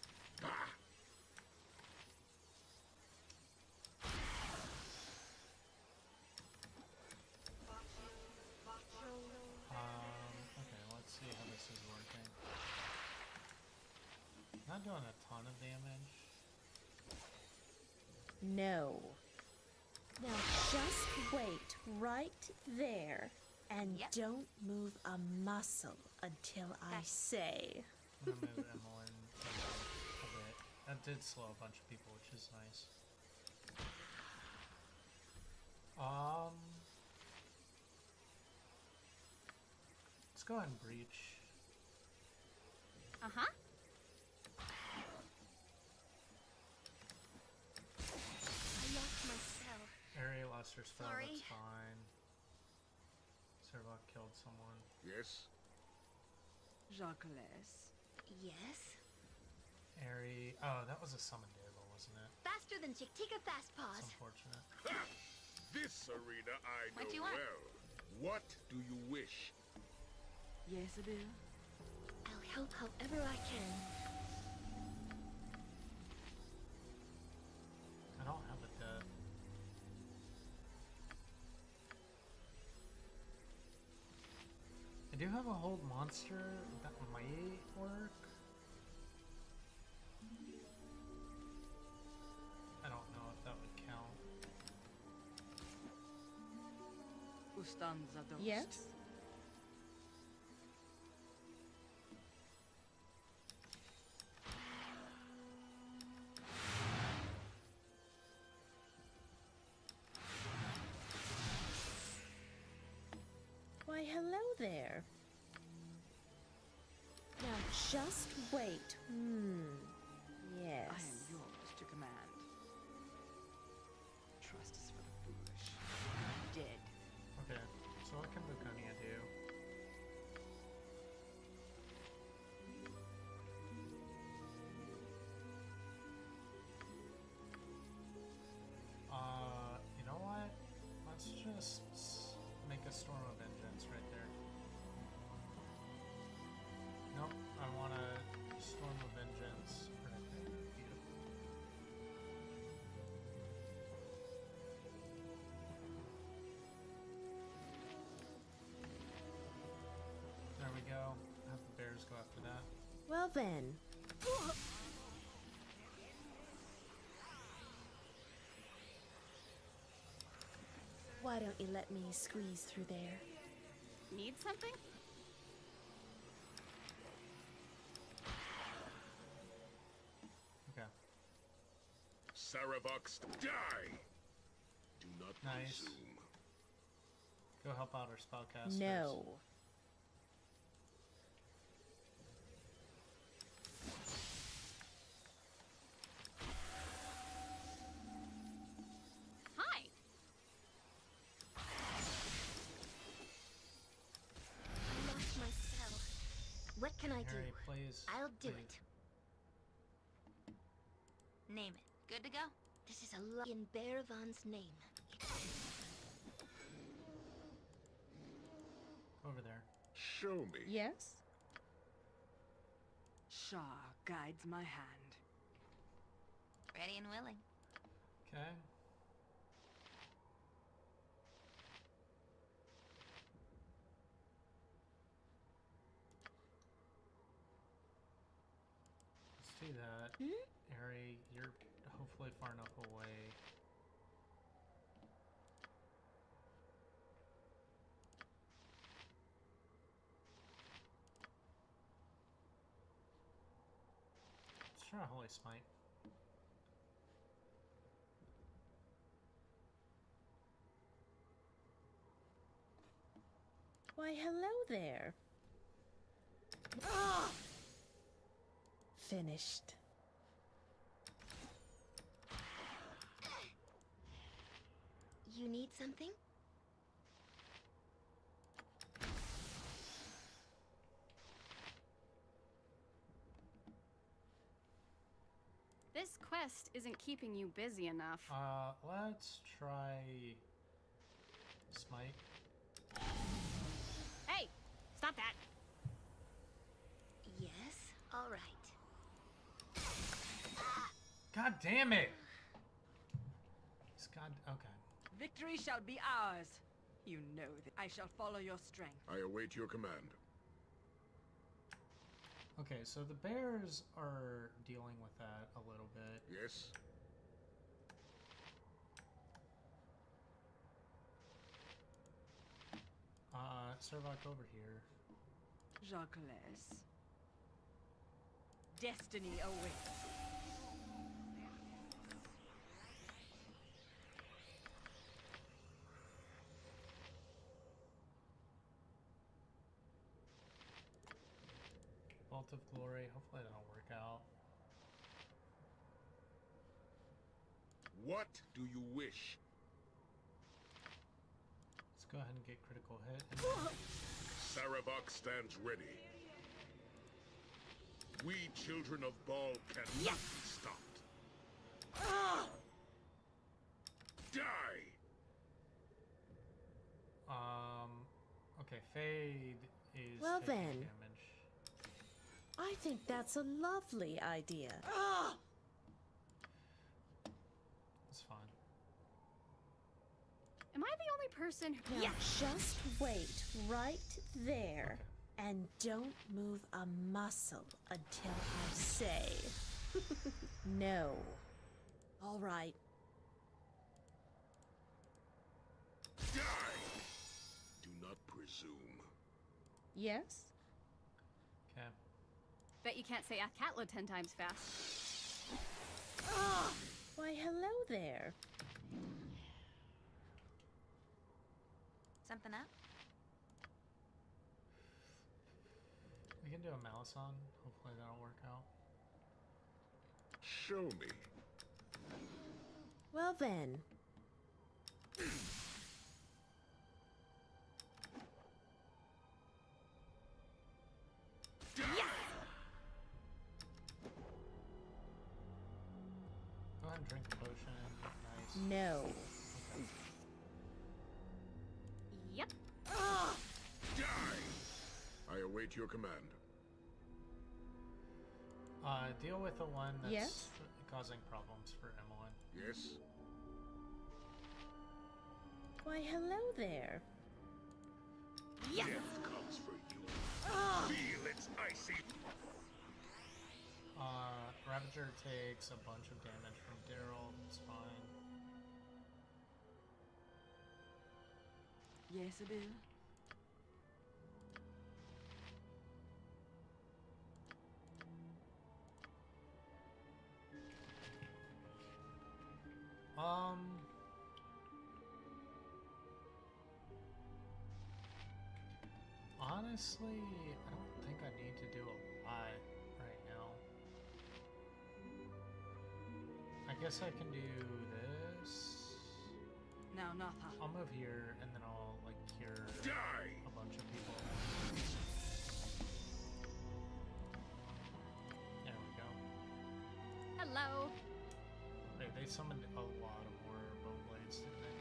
Okay, let's see how this is working. Not doing a ton of damage. No. Now just wait right there and don't move a muscle until I say. I'm gonna move Emmeline a bit. That did slow a bunch of people, which is nice. Let's go ahead and breach. Uh-huh. I lost my cell. Area Luster spell, Sorry. that's fine. Servok killed someone. Yes? Jacques. Yes? Airy. Oh, that was a summon Daryl, wasn't it? Faster than Chick-Tika Fast Paws. That's unfortunate. Ha! This arena I know What do you want? well. What do you wish? Yes, Abel? I'll help however I can. I don't have a death. I do have a hold monster that might work. I don't know if that would count. Ustanza dost. Yes? Why, hello there. Now just wait. Yes. I am yours to command. Trust is for the foolish. Dead. Okay, so what can Buconia do? You know what? Let's just make a Storm of Vengeance right there. Nope, I want a Storm of Vengeance right there. Beautiful. There we go. Have the bears go after that. Well then. Why don't you let me squeeze through there? Need something? Okay. Saravox, die! Do not Nice. presume. Go help out our spellcasters. No. Hi. I lost my cell. What can I do? Harry, please. I'll do please. it. Name it. Good to go? This is a lot in Bearvan's name. Over there. Show me. Yes? Shah guides my hand. Ready and willing. Okay. Let's do that. Harry, you're hopefully far enough away. Let's try a Holy Smite. Why, hello there. Finished. You need something? This quest isn't keeping you busy enough. Let's try Smite. Hey! Stop that! Yes, all right. God damn it! It's God. Okay. Victory shall be ours. You know that I shall follow your strength. I await your command. Okay, so the bears are dealing with that a little bit. Yes. Servok over here. Jacques. Destiny awaits. Bolt of Glory. Hopefully that'll work out. What do you wish? Let's go ahead and get critical hit. Sarevok stands ready. We children of Baal cannot be stopped. Die! Okay, Fade is Well taking then. damage. I think that's a lovely idea. It's fine. Am I the only person who... Now just wait right there. And don't move a muscle until I say. No. All right. Die! Do not presume. Yes? Okay. Bet you can't say Athkatla 10 times fast. Why, hello there. Something up? We can do a Malison. Hopefully that'll work out. Show me. Well then. Go ahead and drink the potion. Nice. No. Yep. Die! I await your command. Deal with the one that's Yes? causing problems for Emmeline. Yes? Why, hello there. Death comes for you. Feel its icy. Ravager takes a bunch of damage from Daryl. It's fine. Yes, Abu. Honestly, I don't think I need to do a lot right now. I guess I can do this. Now, Natha. I'll move here and then I'll like cure Die! a bunch of people. There we go. Hello. Wait, they summoned a lot of more bone blades, didn't they?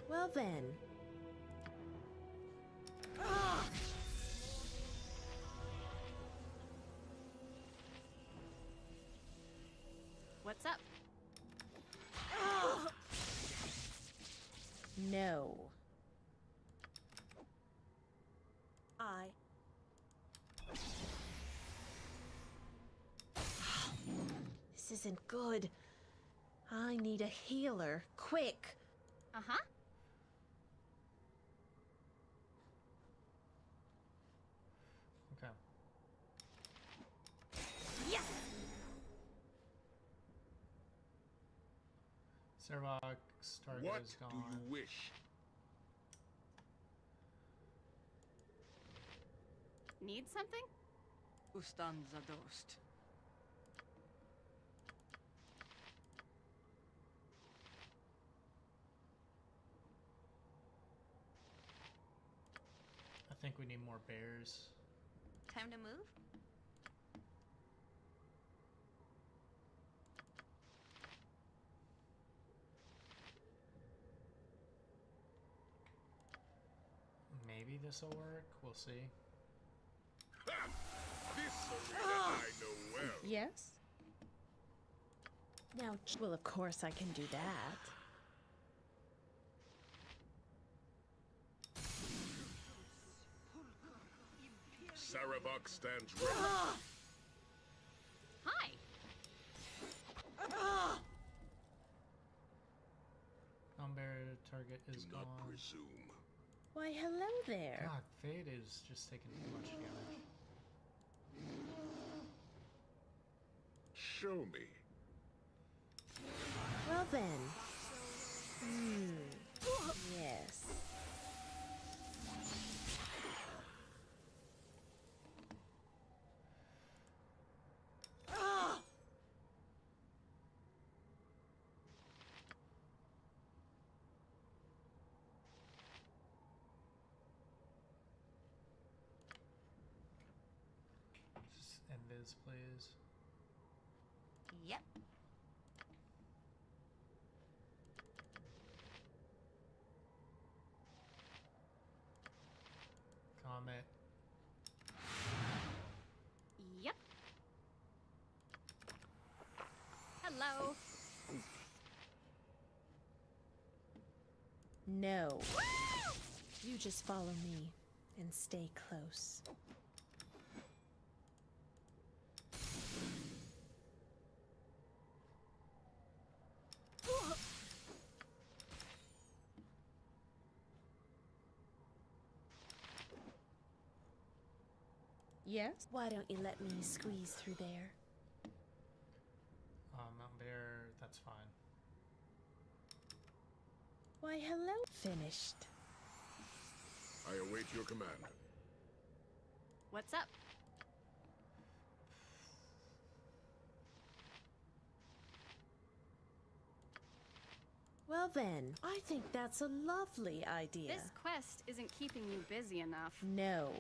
Well then. What's up? No. This isn't good. I need a healer. Quick! Uh-huh. Okay. Yes! Servok's target What is gone. do you wish? Need something? Ustan zadost. I think we need more bears. Time to move? Maybe this'll work. We'll see. Ha! This arena I know well. Yes? Now, well, of course I can do that. Sarabok stands ready. Hi! Non-bear target is Do gone. not presume. Why, hello there. God, Fade is just taking too much damage. Show me. Well then. Yes. Just invis, please. Yep. Comet. Yep. Hello. No. You just follow me and stay close. Yes? Why don't you let me squeeze through there? Mountain Bear, that's fine. Why, hello. Finished. I await your command. What's up? Well then, I think that's a lovely idea. This quest isn't keeping you busy enough. No.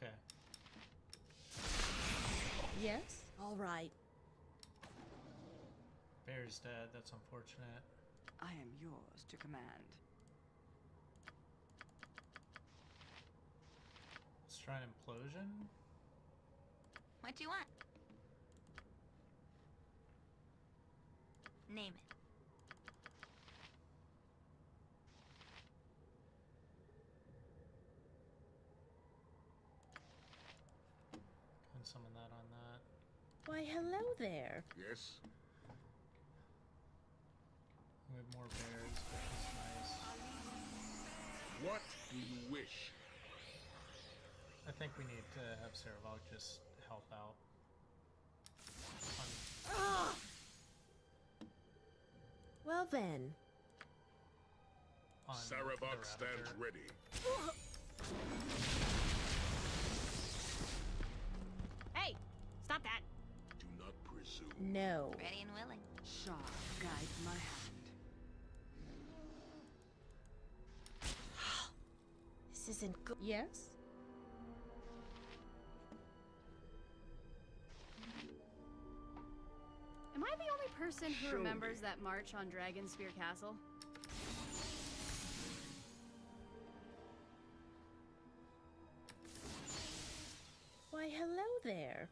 Okay. Yes? All right. Bear's dead, that's unfortunate. I am yours to command. Let's try an implosion. What do you want? Name it. Can summon that on that. Why, hello there. Yes? We have more bears, which is nice. What do you wish? I think we need to have Servok just help out. Well then. Sarabok stands ready. Hey! Stop that! Do not presume. No. Ready and willing. Shah guides my hand. This isn't good. Yes? Am I the only person who Show remembers me. that march on Dragonspear Castle? there.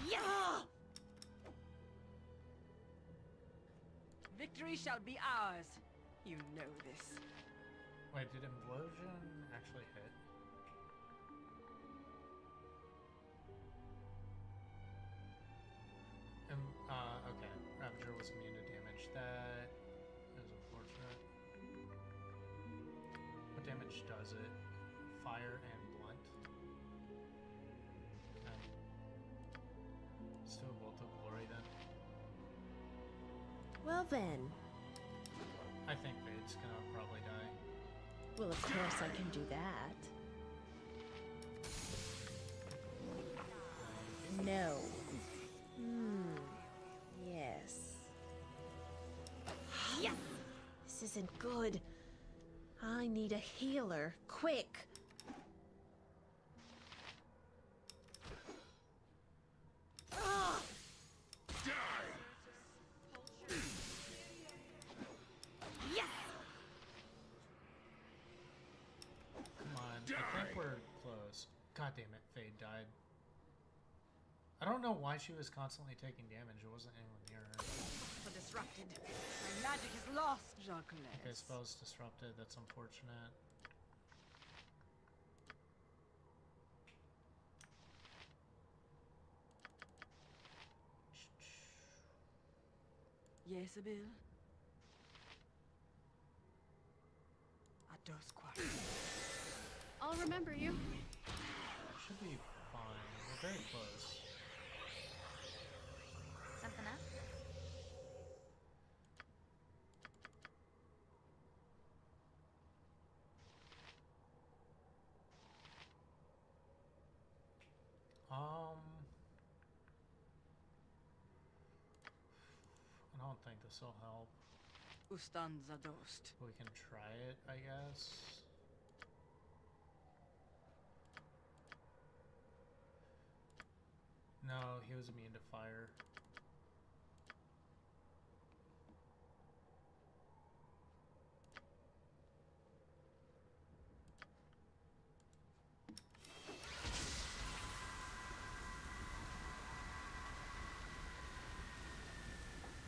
Yes! Victory shall be ours. You know this. Wait, did Implosion actually hit? Okay. Ravager was immune to damage. That is unfortunate. What damage does it? Fire and blunt. Okay. Let's do a Bolt of Glory then. Well then. I think Vade's gonna probably die. Well, of course I can do that. No. Yes. Yes! This isn't good. I need a healer. Quick! Yes! Come on, I think we're close. God damn it, Fade died. I don't know why she was constantly taking damage. It wasn't anyone near her. Disrupted. My magic is lost, Jacques. Okay, spell's disrupted. That's unfortunate. Yes, Bill. I'll remember you. Should be fine. We're very close. Something up? I don't think this will help. Ustanza dost. We can try it, I guess. No, he was immune to fire.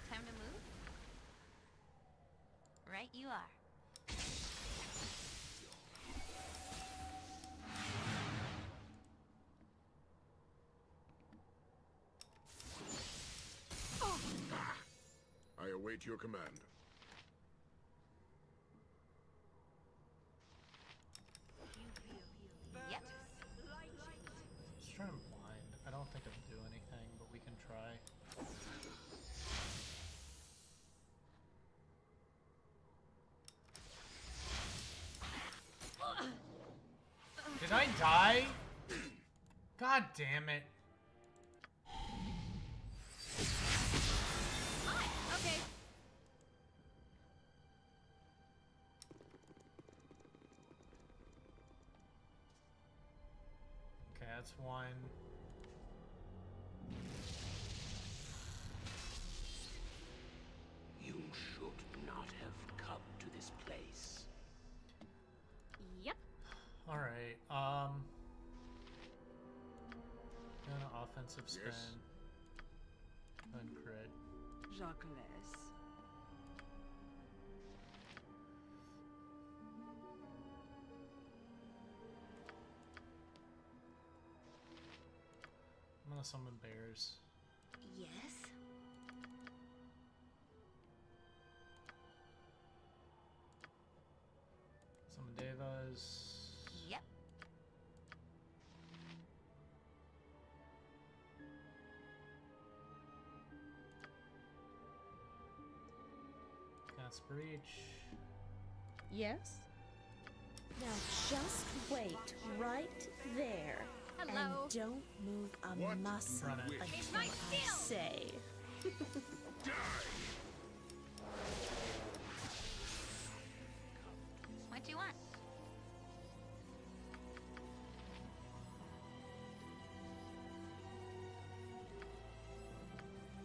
Time to move? Right you are. I await your command. Yep. Let's try him blind. I don't think it'll do anything, but we can try. Did I die? God damn it. Okay. Okay, that's one. You should not have come to this place. Yep. Alright, an offensive spin. Yes. And crit. Jacques. I'm gonna summon bears. Yes? Summon devas. Yep. Cast breach. Yes? Now just wait right there. Hello. And don't move a muscle Run it. until I say. What do you want?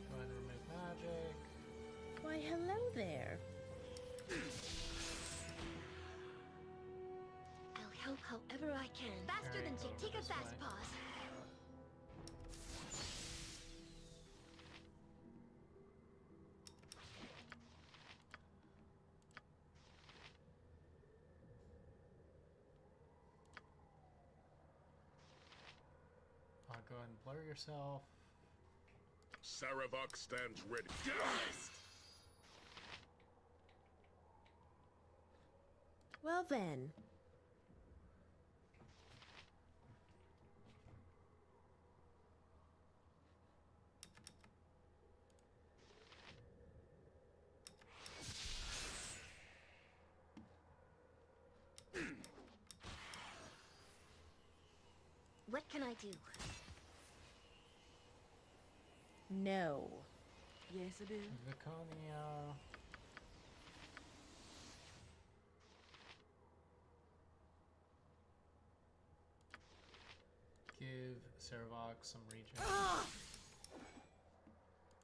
Go ahead and remove magic. Why, hello there. help however I can. Faster than Chick-Tika this Fast way. Paws. Go ahead and blur yourself. Saravok stands ready. Well then. What can I do? No. Yes, I do. Viconia. Give Saravok some regen.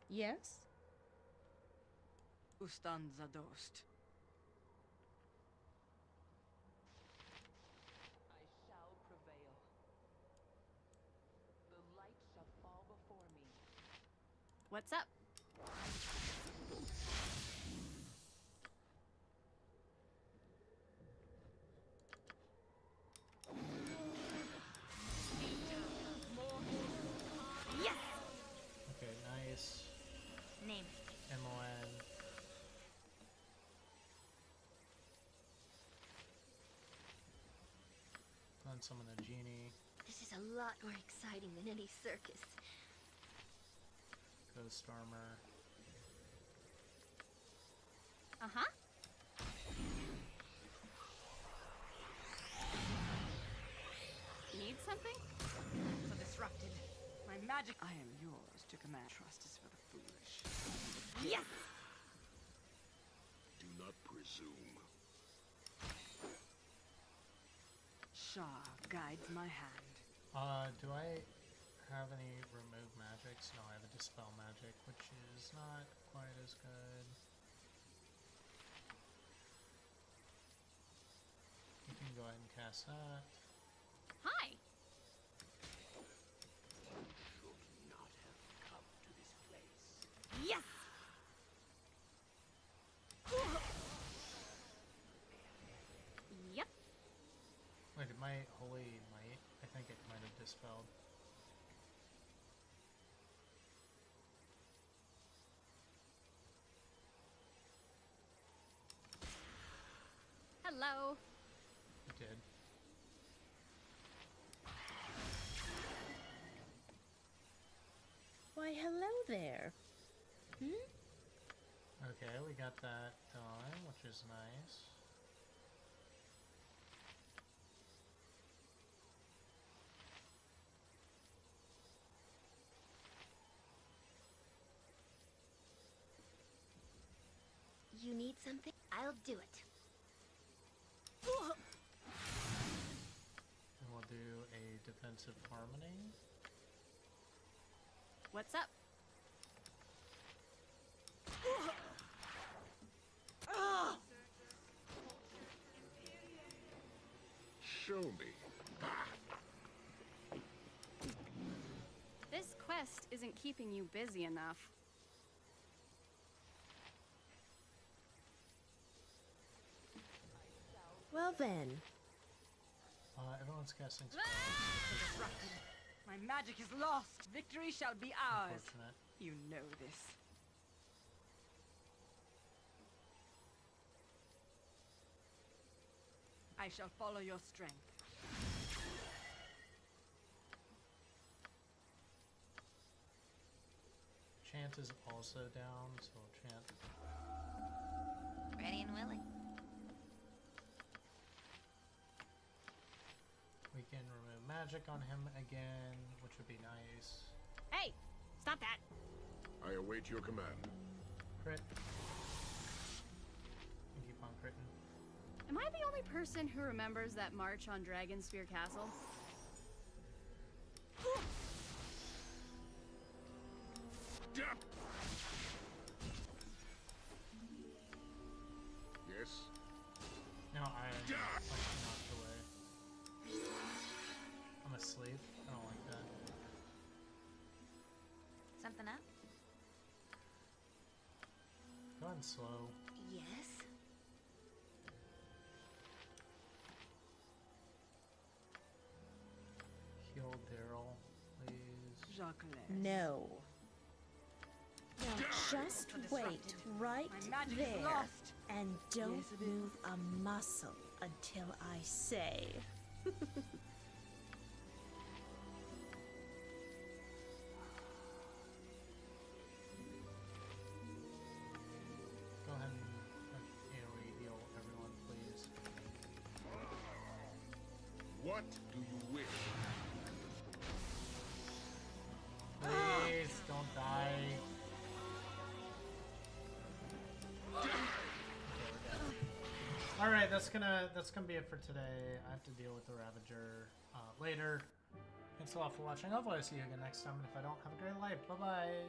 Yes? Ustanza dost. I shall prevail. The light shall fall before me. What's up? Yes! Okay, nice. Name. MON. Then summon a genie. This is a lot more exciting than any circus. Ghost armor. Uh-huh. Need something? So disrupted. My magic. I am yours to command. Trust is for the foolish. Yes! Do not presume. Shah guides my hand. Do I have any remove magics? No, I have a dispel magic, which is not quite as good. You can go ahead and cast that. Hi. Should not have come to this place. Yes! Yep. Wait, did my holy might? I think it might have dispelled. Hello. It did. Why, hello there. Okay, we got that done, which is nice. You need something? I'll do it. And we'll do a defensive harmony. What's up? Show me. This quest isn't keeping you busy enough. Well then. Everyone's casting spells. Disrupted. My magic is lost. Victory shall be ours. Unfortunate. You know this. I shall follow your strength. Chant is also down, so we'll chant. Ready and willing. We can remove magic on him again, which would be nice. Hey, stop that. I await your command. Crit. And keep on critting. Am I the only person who remembers that march on Dragonsphere Castle? Yes? No, I knocked away. and slow. Yes? Heal Daryl, please. No. Now just wait right there and don't move a muscle until I say. Go ahead and AoE heal everyone, please. What do you wish? Please don't die. Alright, that's gonna be it for today. I have to deal with the Ravager later. Thanks a lot for watching. Hopefully I'll see you again next time, and if I don't, have a great life. Bye bye.